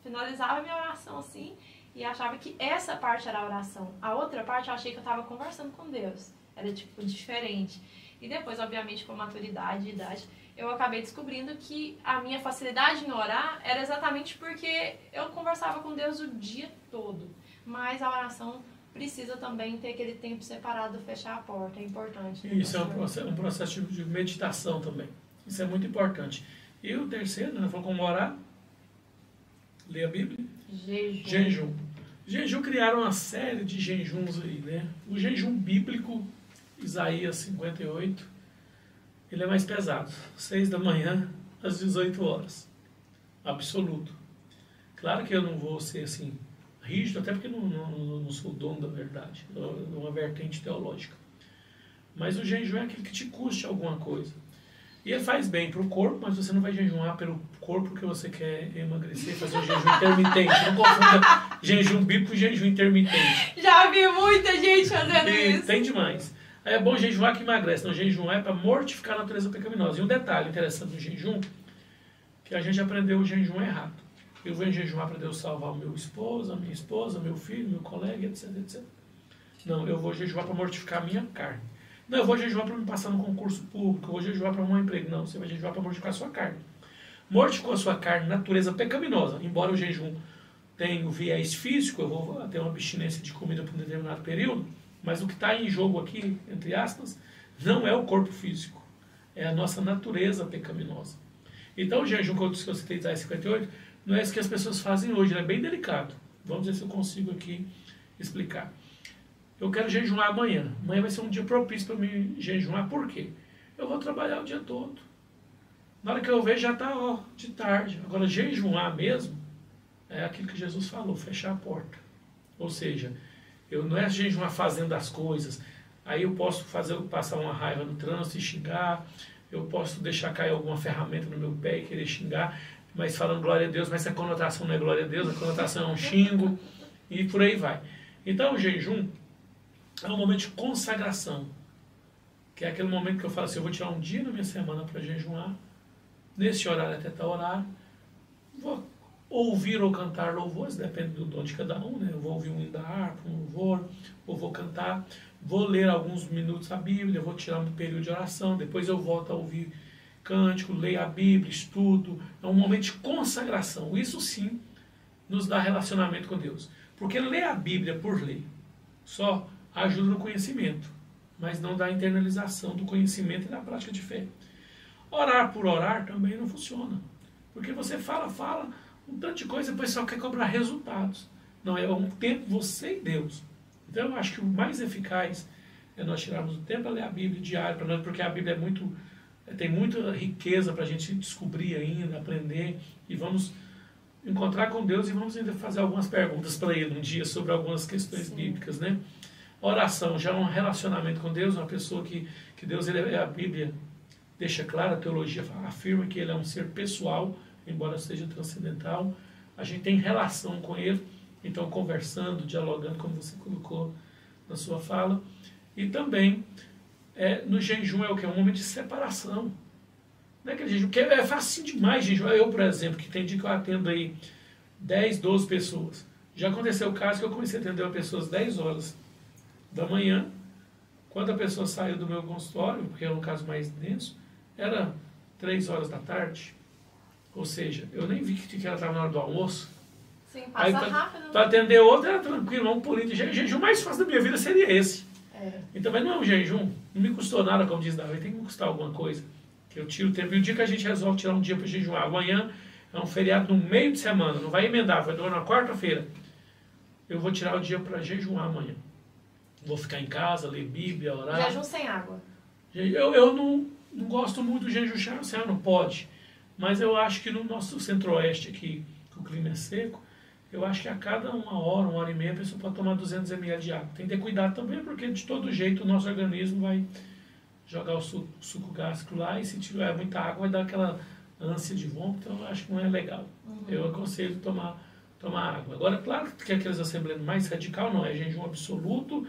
Finalizava a minha oração assim e achava que essa parte era a oração. A outra parte eu achei que eu estava conversando com Deus. Era tipo diferente. E depois, obviamente, com maturidade e idade, eu acabei descobrindo que a minha facilidade em orar era exatamente porque eu conversava com Deus o dia todo. Mas a oração precisa também ter aquele tempo separado, fechar a porta, é importante. Né?
Isso é um processo de meditação também. Isso é muito importante. E o terceiro, né, falou como orar, ler a Bíblia. Jejum. Jejum criaram uma série de jejuns aí, né? O jejum bíblico, Isaías 58, ele é mais pesado. 6 da manhã às 18 horas. Absoluto. Claro que eu não vou ser assim, rígido, até porque não sou o dono da verdade, é uma vertente teológica. Mas o jejum é aquele que te custe alguma coisa. E ele faz bem para o corpo, mas você não vai jejuar pelo corpo porque você quer emagrecer, fazer um jejum intermitente. Não confunda jejum bíblico e jejum intermitente.
Já vi muita gente fazendo isso.
Tem demais. Aí é bom jejuar que emagrece. Não, jejum é para mortificar a natureza pecaminosa. E um detalhe interessante do jejum, que a gente aprendeu o jejum errado. Eu vou jejuar para Deus salvar o meu esposo, a minha esposa, meu filho, meu colega, etc, etc. Não, eu vou jejuar para mortificar a minha carne. Não, eu vou jejuar para me passar no concurso público, eu vou jejuar para arrumar um emprego. Não, você vai jejuar para mortificar a sua carne. Mortificou a sua carne, natureza pecaminosa. Embora o jejum tenha o viés físico, eu vou ter uma abstinência de comida por um determinado período, mas o que está em jogo aqui, entre aspas, não é o corpo físico, é a nossa natureza pecaminosa. Então o jejum que eu citei, Isaías 58, não é isso que as pessoas fazem hoje, ele é bem delicado. Vamos ver se eu consigo aqui explicar. Eu quero jejuar amanhã. Amanhã vai ser um dia propício para me jejuar. Por quê? Eu vou trabalhar o dia todo. Na hora que eu ver, já está de tarde. Agora, jejuar mesmo é aquilo que Jesus falou, fechar a porta. Ou seja, eu não é jejuar fazendo as coisas. Aí eu posso passar uma raiva no trânsito e xingar. Eu posso deixar cair alguma ferramenta no meu pé e querer xingar. Mas falando glória a Deus, mas a conotação não é glória a Deus, a conotação é um xingo. E por aí vai. Então, o jejum é um momento de consagração, que é aquele momento que eu falo assim, eu vou tirar um dia na minha semana para jejuar, nesse horário até tal horário, vou ouvir ou cantar louvores, depende do dom de cada um, né? Eu vou ouvir um hino da harpa, um louvor, ou vou cantar, vou ler alguns minutos a Bíblia, vou tirar um período de oração, depois eu volto a ouvir cântico, leio a Bíblia, estudo, é um momento de consagração. Isso sim nos dá relacionamento com Deus, porque ler a Bíblia por ler só ajuda no conhecimento, mas não dá internalização do conhecimento e da prática de fé. Orar por orar também não funciona, porque você fala um tanto de coisa e depois só quer cobrar resultados. Não, é um tempo você e Deus. Então eu acho que o mais eficaz é nós tirarmos o tempo para ler a Bíblia diário, para nós, porque a Bíblia tem muita riqueza para a gente descobrir ainda, aprender, e vamos encontrar com Deus e vamos ainda fazer algumas perguntas para Ele um dia sobre algumas questões bíblicas, né? Oração já é um relacionamento com Deus, uma pessoa que Deus, a Bíblia deixa claro, a teologia afirma que Ele é um ser pessoal, embora seja transcendental. A gente tem relação com Ele, então conversando, dialogando, como você colocou na sua fala. E também, no jejum é o que? É um momento de separação. Não é aquele jejum, que é fácil demais jejum. Eu, por exemplo, que tem dia que eu atendo aí 10, 12 pessoas. Já aconteceu o caso que eu comecei a atender pessoas 10 horas da manhã, quando a pessoa saiu do meu consultório, porque era um caso mais denso, era 3 horas da tarde, ou seja, eu nem vi que ela estava na hora do almoço.
Sim, passa rápido.
Para atender outra era tranquilo, um pulinho. O jejum mais fácil da minha vida seria esse. Então, mas não é um jejum, não me custou nada, como diz Davi, tem que me custar alguma coisa, que eu tiro o tempo. E o dia que a gente resolve tirar um dia para jejuar, amanhã é um feriado no meio de semana, não vai emendar, vai durar na quarta-feira, eu vou tirar o dia para jejuar amanhã. Vou ficar em casa, ler Bíblia, orar.
Jejum sem água.
Eu não gosto muito do jejum sem água, não pode. Mas eu acho que no nosso centro-oeste aqui, que o clima é seco, eu acho que a cada 1 hora e meia, a pessoa pode tomar 200 ml de água. Tem que ter cuidado também, porque de todo jeito o nosso organismo vai jogar o suco gástrico lá, e se tiver muita água vai dar aquela ânsia de vômito, então eu acho que não é legal. Eu aconselho tomar água. Agora, claro que aqueles assembleias mais radical não é jejum absoluto,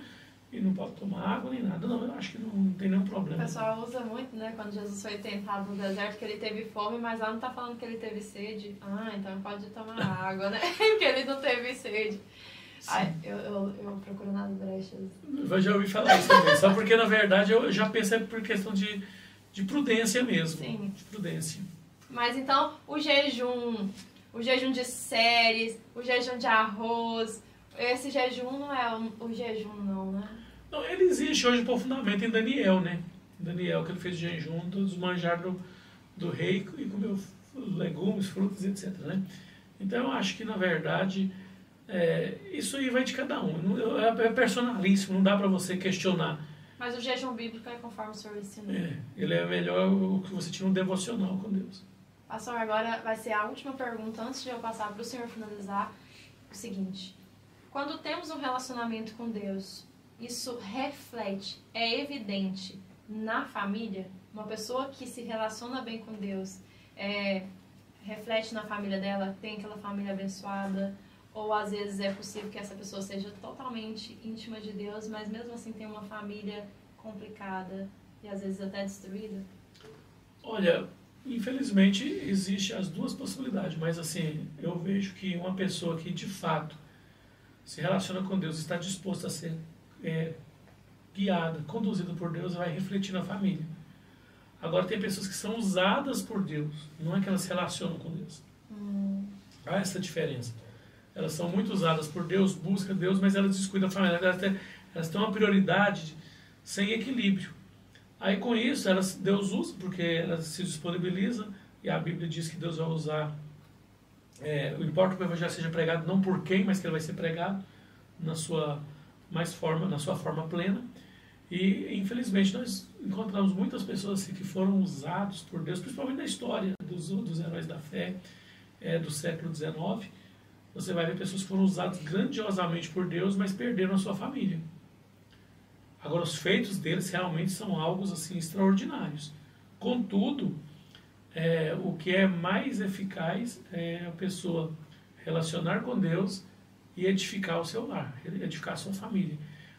e não pode tomar água nem nada. Não, eu acho que não tem nenhum problema.
O pessoal usa muito, né? Quando Jesus foi tentado no deserto, que ele teve fome, mas lá não está falando que ele teve sede. Então pode tomar água, né? Porque ele não teve sede. Eu procuro nas brechas.
Eu já ouvi falar isso também. Só porque, na verdade, eu já pensei por questão de prudência mesmo.
Sim.
De prudência.
Mas então, o jejum de séries, o jejum de arroz, esse jejum não é o jejum, não, né?
Não, ele existe hoje por fundamento em Daniel, né? Daniel, que ele fez jejum dos manjares do rei e comeu legumes, frutas, etc, né? Então, eu acho que, na verdade, isso aí vai de cada um. É personalíssimo, não dá para você questionar.
Mas o jejum bíblico é conforme o senhor ensinou.
Ele é melhor o que você tira um devocional com Deus.
Pastor, agora vai ser a última pergunta, antes de eu passar para o senhor finalizar, o seguinte: quando temos um relacionamento com Deus, isso reflete, é evidente na família? Uma pessoa que se relaciona bem com Deus, reflete na família dela, tem aquela família abençoada, ou às vezes é possível que essa pessoa seja totalmente íntima de Deus, mas mesmo assim tem uma família complicada e às vezes até destruída?
Olha, infelizmente existe as duas possibilidades, mas assim, eu vejo que uma pessoa que de fato se relaciona com Deus, está disposta a ser guiada, conduzida por Deus, vai refletir na família. Agora tem pessoas que são usadas por Deus, não é que elas se relacionam com Deus. Há essa diferença. Elas são muito usadas por Deus, buscam Deus, mas elas descuidam da família. Elas têm uma prioridade sem equilíbrio. Aí com isso, Deus usa, porque elas se disponibilizam, e a Bíblia diz que Deus vai usar, importa que o Evangelho seja pregado não por quem, mas que ele vai ser pregado na sua forma plena. E infelizmente nós encontramos muitas pessoas assim, que foram usados por Deus, principalmente na história dos heróis da fé do século XIX. Você vai ver pessoas que foram usadas grandiosamente por Deus, mas perderam a sua família. Agora, os feitos deles realmente são algo assim, extraordinários. Contudo, o que é mais eficaz é a pessoa relacionar com Deus e edificar o seu lar, edificar a sua família.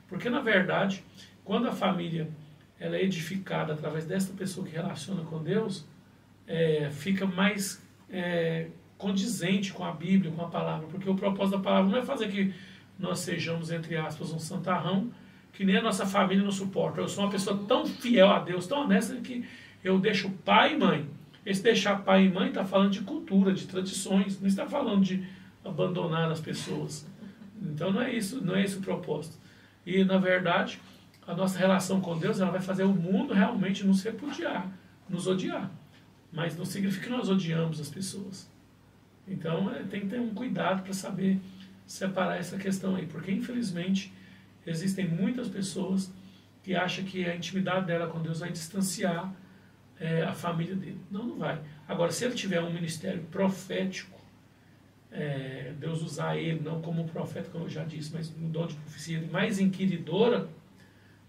Porque, na verdade, quando a família ela é edificada através dessa pessoa que relaciona com Deus, fica mais condizente com a Bíblia, com a palavra. Porque o propósito da palavra não é fazer que nós sejamos, entre aspas, um santarrão, que nem a nossa família não suporta. Eu sou uma pessoa tão fiel a Deus, tão honesta, que eu deixo pai e mãe. Esse deixar pai e mãe está falando de cultura, de tradições, não está falando de abandonar as pessoas. Então não é isso o propósito. E, na verdade, a nossa relação com Deus ela vai fazer o mundo realmente nos repudiar, nos odiar. Mas não significa que nós odiamos as pessoas. Então tem que ter um cuidado para saber separar essa questão aí, porque infelizmente existem muitas pessoas que acham que a intimidade dela com Deus vai distanciar a família dele. Não vai. Agora, se ele tiver um ministério profético, Deus usar ele, não como um profeta, como eu já disse, mas no dom de profecia, mais inquiridora,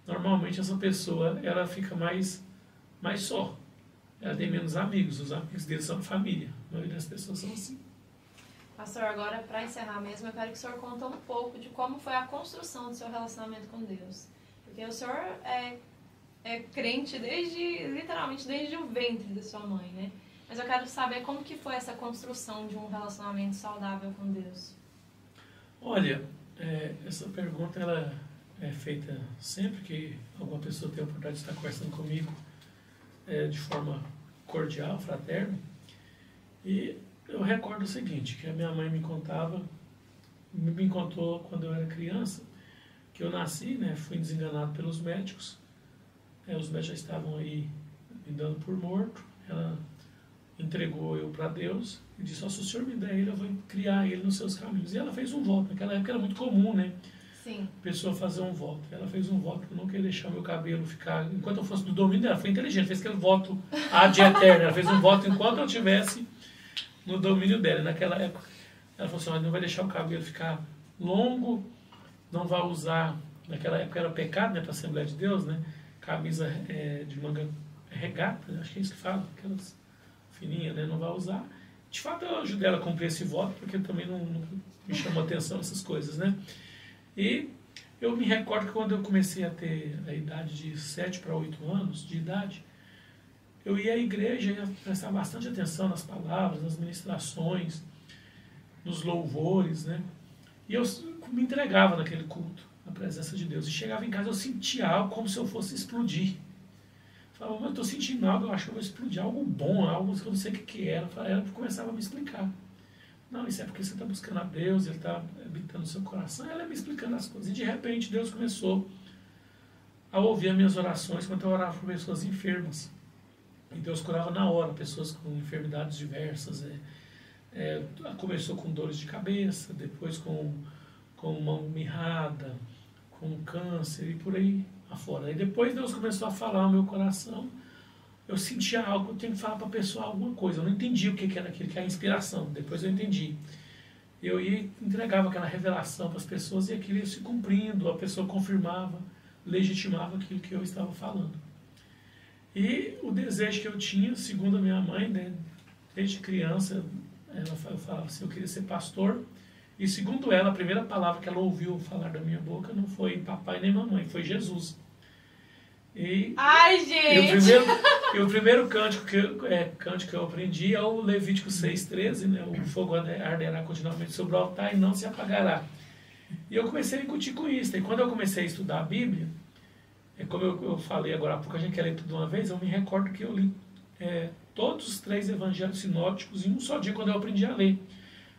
normalmente essa pessoa ela fica mais só. Ela tem menos amigos, os amigos dele são família. A maioria das pessoas são assim.
Pastor, agora para encerrar mesmo, eu quero que o senhor conte um pouco de como foi a construção do seu relacionamento com Deus. Porque o senhor é crente literalmente desde o ventre da sua mãe, né? Mas eu quero saber como que foi essa construção de um relacionamento saudável com Deus.
Olha, essa pergunta ela é feita sempre que alguma pessoa tem a oportunidade de estar conversando comigo de forma cordial, fraterna. E eu recordo o seguinte, que a minha mãe me contou quando eu era criança, que eu nasci, né, fui desenganado pelos médicos. Os médicos já estavam aí me dando por morto. Ela entregou eu para Deus e disse: se o Senhor me der ele, eu vou criar ele nos seus caminhos. E ela fez um voto. Naquela época era muito comum, né?
Sim.
A pessoa fazer um voto. Ela fez um voto que eu não queria deixar meu cabelo ficar... Enquanto eu fosse do domínio dela, foi inteligente. Fez aquele voto ad eterno. Ela fez um voto enquanto eu estivesse no domínio dela. E naquela época, ela falou assim: não vai deixar o cabelo ficar longo, não vai usar... Naquela época era pecado, né, para a Assembleia de Deus, né? Camisa de manga regata, acho que é isso que fala, aquelas fininhas, né? Não vai usar. De fato, eu ajudei ela a cumprir esse voto, porque também não me chamou atenção essas coisas, né? E eu me recordo que quando eu comecei a ter a idade de 7 para 8 anos de idade, eu ia à igreja e ia prestar bastante atenção nas palavras, nas ministrações, nos louvores, né? E eu me entregava naquele culto, na presença de Deus. E chegava em casa, eu sentia algo como se eu fosse explodir. Eu falava: mas eu estou sentindo algo, eu acho que eu vou explodir, algo bom, algo que eu não sei o que era. Ela começava a me explicar. Não, isso é porque você está buscando a Deus, Ele está habitando no seu coração. Ela ia me explicando as coisas. E de repente Deus começou a ouvir as minhas orações quando eu orava por pessoas enfermas. E Deus curava na hora, pessoas com enfermidades diversas. Começou com dores de cabeça, depois com mão mirrada, com câncer e por aí afora. E depois Deus começou a falar no meu coração. Eu sentia algo, eu tenho que falar para a pessoa alguma coisa. Eu não entendi o que era aquilo, que é a inspiração. Depois eu entendi. Eu ia e entregava aquela revelação para as pessoas e aquilo ia se cumprindo, a pessoa confirmava, legitimava aquilo que eu estava falando. E o desejo que eu tinha, segundo a minha mãe, né, desde criança, eu falava assim, eu queria ser pastor. E segundo ela, a primeira palavra que ela ouviu falar da minha boca não foi papai nem mamãe, foi Jesus.
Ai, gente!
E o primeiro cântico que eu aprendi é o Levítico 6,13, né? O fogo arderá continuamente sobre o altar e não se apagará. E eu comecei a incutir com isso. E quando eu comecei a estudar a Bíblia, como eu falei agora há pouco, a gente quer ler tudo de uma vez, eu me recordo que eu li todos os 3 evangelhos sinópticos em um só dia quando eu aprendi a ler.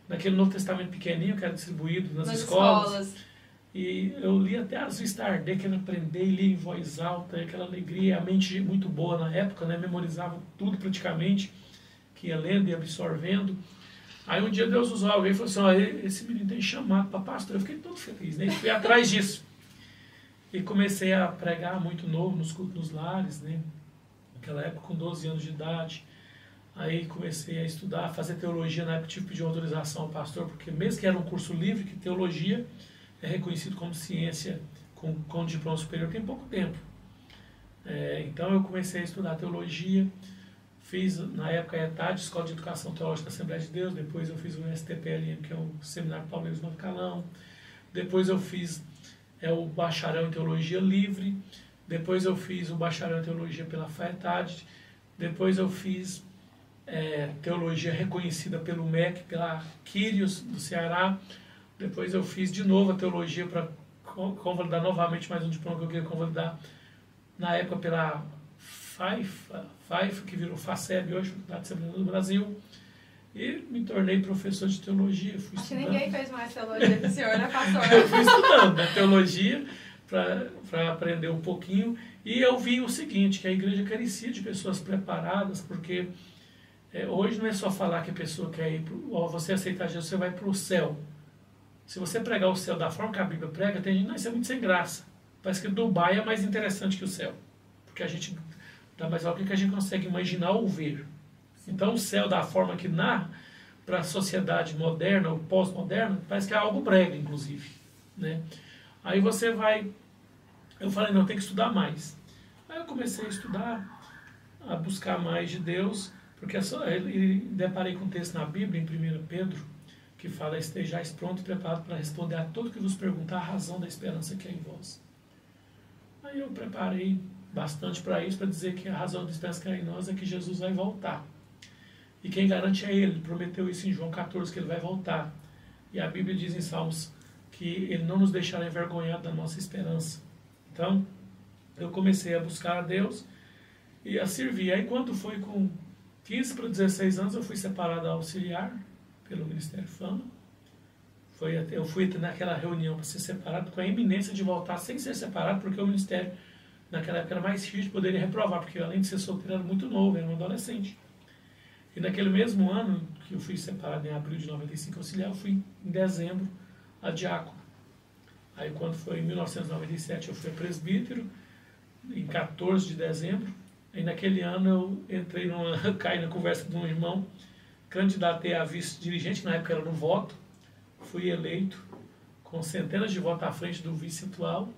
Naquele Novo Testamento pequenininho que era distribuído nas escolas. E eu li até as vistas arder, querendo aprender, e li em voz alta, aquela alegria, a mente muito boa na época, né? Memorizava tudo praticamente, que ia lendo e absorvendo. Aí um dia Deus usou alguém e falou assim, ó, esse menino tem chamado para pastor. Eu fiquei todo feliz, né? E fui atrás disso. E comecei a pregar muito novo nos cultos nos lares, né? Naquela época, com 12 anos de idade. Aí comecei a estudar, a fazer teologia. Na época tive que pedir autorização ao pastor, porque mesmo que era um curso livre, que teologia é reconhecido como ciência com diploma superior tem pouco tempo. Então eu comecei a estudar teologia, fiz na época a ETAD, Escola de Educação Teológica da Assembleia de Deus, depois eu fiz o STPLM, que é o Seminário Paulo Leves Novo Calão, depois eu fiz o bacharel em Teologia Livre, depois eu fiz o bacharel em Teologia pela FAETAD, depois eu fiz Teologia reconhecida pelo MEC, pela Quírios do Ceará. Depois eu fiz de novo a teologia para convalidar novamente mais um diploma que eu queria convalidar na época pela FAIF, que virou FACEB hoje, Faculdade de Assembleia do Brasil, e me tornei professor de teologia.
Acho que ninguém fez mais teologia que o senhor, né, pastor?
Eu fui estudando teologia para aprender um pouquinho, e eu vi o seguinte, que a igreja carecia de pessoas preparadas, porque hoje não é só falar que a pessoa quer ir, você aceitar Jesus, você vai para o céu. Se você pregar o céu da forma que a Bíblia prega, tem gente, não, isso é muito sem graça. Parece que Dubai é mais interessante que o céu. Porque a gente dá mais algo que a gente consegue imaginar ou ver. Então o céu da forma que narra, para a sociedade moderna ou pós-moderna, parece que é algo brega, inclusive. Né? Aí você vai... Eu falei, não, tem que estudar mais. Aí eu comecei a estudar, a buscar mais de Deus, porque deparei com um texto na Bíblia, em 1 Pedro, que fala, estejais pronto e preparado para responder a todo que vos perguntar a razão da esperança que é em vós. Aí eu preparei bastante para isso, para dizer que a razão da esperança que é em nós é que Jesus vai voltar. E quem garante é Ele. Ele prometeu isso em João 14, que Ele vai voltar. E a Bíblia diz em Salmos que Ele não nos deixará envergonhados da nossa esperança. Então, eu comecei a buscar a Deus e a servir. Aí quando foi com 15 para 16 anos, eu fui separado a auxiliar pelo Ministério Fama. Eu fui naquela reunião para ser separado, com a iminência de voltar sem ser separado, porque o Ministério naquela época era mais difícil, poderia reprovar, porque além de ser solteiro era muito novo, era um adolescente. E naquele mesmo ano que eu fui separado, em abril de 95 auxiliar, eu fui em dezembro a diácono. Aí quando foi em 1997 eu fui a presbítero, em 14 de dezembro. E naquele ano eu caí na conversa de um irmão, candidatei a vice-dirigente, na época era no voto, fui eleito com centenas de votos à frente do vice atual,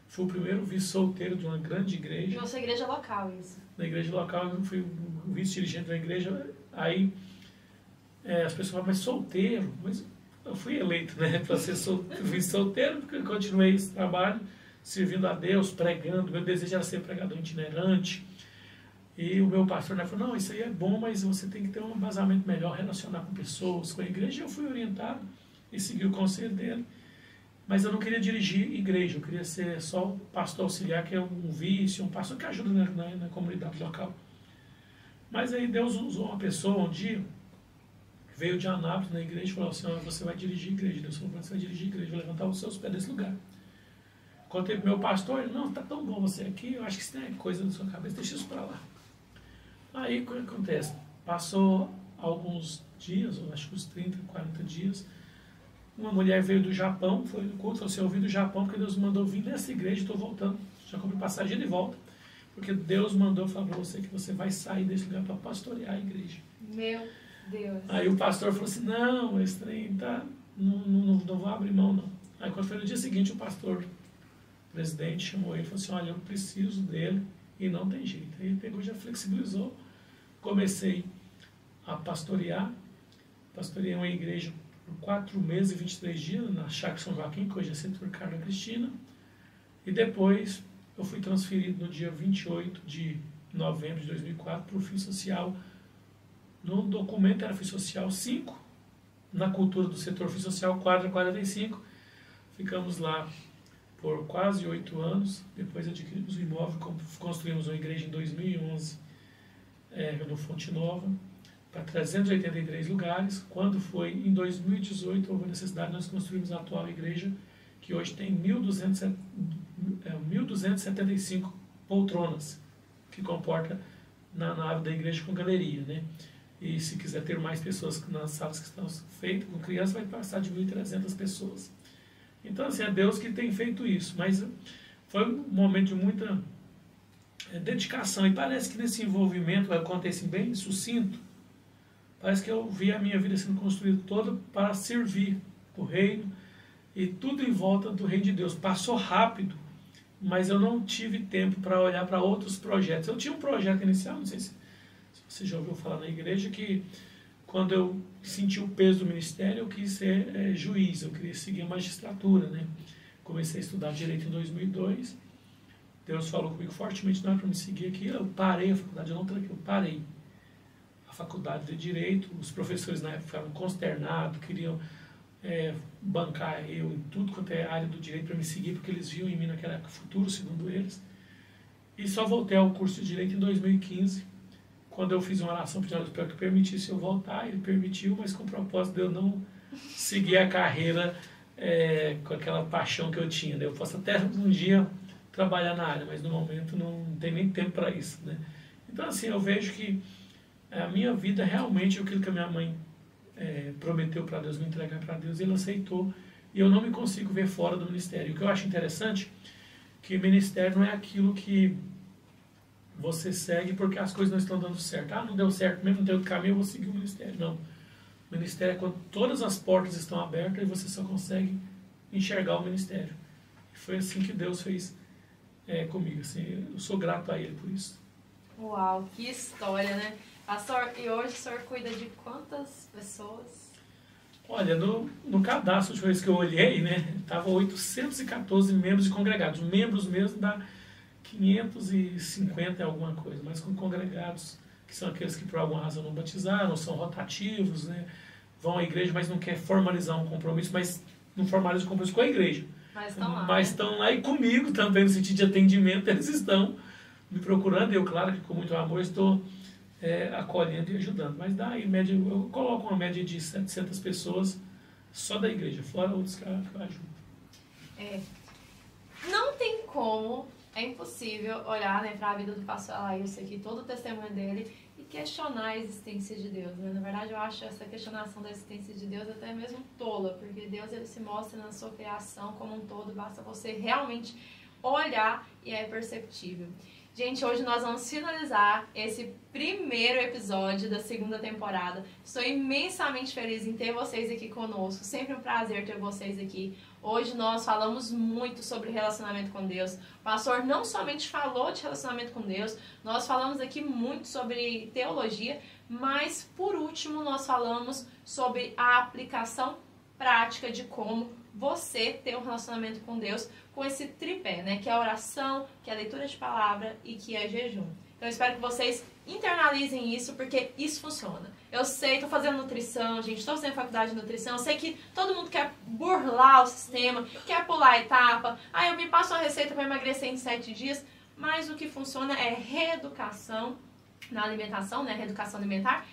fui o primeiro vice solteiro de uma grande igreja.
Nossa igreja local, isso.
Na igreja local eu fui o vice-dirigente da igreja, aí as pessoas falam, mas solteiro? Mas eu fui eleito, né, para ser vice solteiro, porque eu continuei esse trabalho, servindo a Deus, pregando, meu desejo era ser pregador itinerante. E o meu pastor falou, não, isso aí é bom, mas você tem que ter um embasamento melhor, relacionar com pessoas, com a igreja. E eu fui orientado e segui o conselho dele. Mas eu não queria dirigir igreja, eu queria ser só o pastor auxiliar, que é um vice, um pastor que ajuda na comunidade local. Mas aí Deus usou uma pessoa um dia, veio de Anápolis na igreja e falou assim, você vai dirigir igreja. Deus falou, você vai dirigir igreja, vou levantar os seus pés desse lugar. Contei para o meu pastor, ele, não, tá tão bom você aqui, eu acho que isso tem coisa na sua cabeça, deixa isso para lá. Aí o que acontece? Passou alguns dias, eu acho que uns 30, 40 dias, uma mulher veio do Japão, foi no culto, falou assim, eu vim do Japão porque Deus me mandou vir nessa igreja, estou voltando, já comprei passagem de volta, porque Deus mandou falar para você que você vai sair desse lugar para pastorear a igreja.
Meu Deus.
Aí o pastor falou assim, não, esse trem tá não vou abrir mão, não. Aí quando foi no dia seguinte, o pastor, o presidente, chamou ele e falou assim, olha, eu preciso dele e não tem jeito. Aí ele pegou, já flexibilizou, comecei a pastorear, pastorei uma igreja por 4 meses e 23 dias, na Chácara São Joaquim, que hoje é Setor Carla Cristina, e depois eu fui transferido no dia 28 de novembro de 2004 para o Fim Social. No documento era Fim Social 5, na cultura do setor Fim Social, quadra 45. Ficamos lá por quase 8 anos, depois adquirimos o imóvel, construímos uma igreja em 2011, no Fonte Nova, para 383 lugares. Quando foi em 2018, houve a necessidade, nós construímos a atual igreja, que hoje tem 1.275 poltronas, que comporta na nave da igreja com galeria, né? E se quiser ter mais pessoas nas salas que estão feitas com crianças, vai passar de 1.300 pessoas. Então, assim, é Deus que tem feito isso. Mas foi um momento de muita dedicação. E parece que nesse envolvimento, acontece bem sucinto, parece que eu vi a minha vida sendo construída toda para servir o reino e tudo em volta do reino de Deus. Passou rápido, mas eu não tive tempo para olhar para outros projetos. Eu tinha um projeto inicial, não sei se você já ouviu falar na igreja, que quando eu senti o peso do ministério, eu quis ser juiz, eu queria seguir a magistratura, né? Comecei a estudar direito em 2002, Deus falou comigo fortemente, não é para me seguir aqui, eu parei a faculdade, eu não tranquei, eu parei a faculdade de direito, os professores na época ficaram consternados, queriam bancar eu em tudo quanto é área do direito para me seguir, porque eles viam em mim naquela época futuro, segundo eles, e só voltei ao curso de direito em 2015, quando eu fiz uma oração pedindo a Deus para que permitisse eu voltar, ele permitiu, mas com o propósito de eu não seguir a carreira com aquela paixão que eu tinha, né? Eu posso até um dia trabalhar na área, mas no momento não tem nem tempo para isso, né? Então, assim, eu vejo que a minha vida realmente é aquilo que a minha mãe prometeu para Deus, me entregar para Deus, ele aceitou, e eu não me consigo ver fora do ministério. O que eu acho interessante, que ministério não é aquilo que você segue porque as coisas não estão dando certo. Ah, não deu certo, mesmo não tem outro caminho, eu vou seguir o ministério. Não. O ministério é quando todas as portas estão abertas e você só consegue enxergar o ministério. E foi assim que Deus fez comigo. Assim, eu sou grato a Ele por isso.
Uau, que história, né? Pastor, e hoje o senhor cuida de quantas pessoas?
Olha, no cadastro de vez que eu olhei, né, estava 814 membros e congregados. Membros mesmo dá 550 e alguma coisa, mas com congregados, que são aqueles que por alguma razão não batizaram, são rotativos, né, vão à igreja, mas não quer formalizar um compromisso, mas não formaliza o compromisso com a igreja. Mas estão lá e comigo também, no sentido de atendimento, eles estão me procurando, e eu, claro que com muito amor, estou acolhendo e ajudando. Mas daí, média, eu coloco uma média de 700 pessoas só da igreja, fora outros que eu ajudo.
Não tem como, é impossível olhar, né, para a vida do pastor Alailson aqui, todo o testemunho dele, e questionar a existência de Deus, né? Na verdade, eu acho essa questionação da existência de Deus até mesmo tola, porque Deus, ele se mostra na sua criação como um todo, basta você realmente olhar e é perceptível. Gente, hoje nós vamos finalizar esse primeiro episódio da segunda temporada. Estou imensamente feliz em ter vocês aqui conosco. Sempre um prazer ter vocês aqui. Hoje nós falamos muito sobre relacionamento com Deus. O pastor não somente falou de relacionamento com Deus, nós falamos aqui muito sobre teologia, mas por último nós falamos sobre a aplicação prática de como você ter um relacionamento com Deus com esse tripé, né? Que é a oração, que é a leitura de palavra e que é jejum. Então eu espero que vocês internalizem isso, porque isso funciona. Eu sei, tô fazendo nutrição, gente, tô fazendo faculdade de nutrição, eu sei que todo mundo quer burlar o sistema, quer pular a etapa, eu me passo uma receita para emagrecer em 7 dias, mas o que funciona é reeducação na alimentação, né? Reeducação alimentar.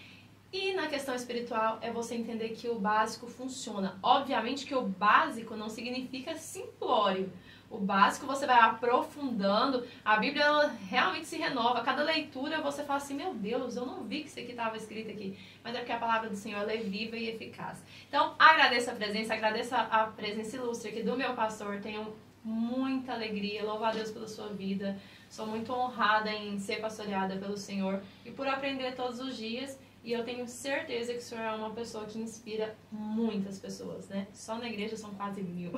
E na questão espiritual é você entender que o básico funciona. Obviamente que o básico não significa simplório. O básico você vai aprofundando, a Bíblia ela realmente se renova. A cada leitura você fala assim, meu Deus, eu não vi que isso aqui estava escrito aqui. Mas é porque a palavra do Senhor ela é viva e eficaz. Então agradeço a presença, agradeço a presença ilustre aqui do meu pastor. Tenho muita alegria, louvo a Deus pela sua vida. Sou muito honrada em ser pastoreada pelo Senhor e por aprender todos os dias. E eu tenho certeza que o senhor é uma pessoa que inspira muitas pessoas, né? Só na igreja são quase 1000.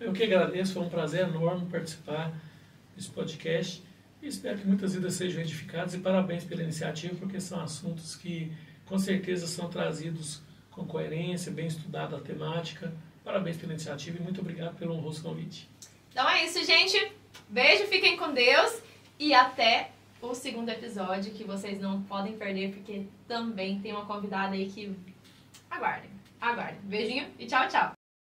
Eu que agradeço, foi um prazer enorme participar desse podcast. E espero que muitas vidas sejam edificadas e parabéns pela iniciativa, porque são assuntos que com certeza são trazidos com coerência, bem estudada a temática. Parabéns pela iniciativa e muito obrigado pelo honroso convite.
Então é isso, gente. Beijo, fiquem com Deus e até o segundo episódio, que vocês não podem perder, porque também tem uma convidada aí que... Aguardem. Beijinho e tchau, tchau.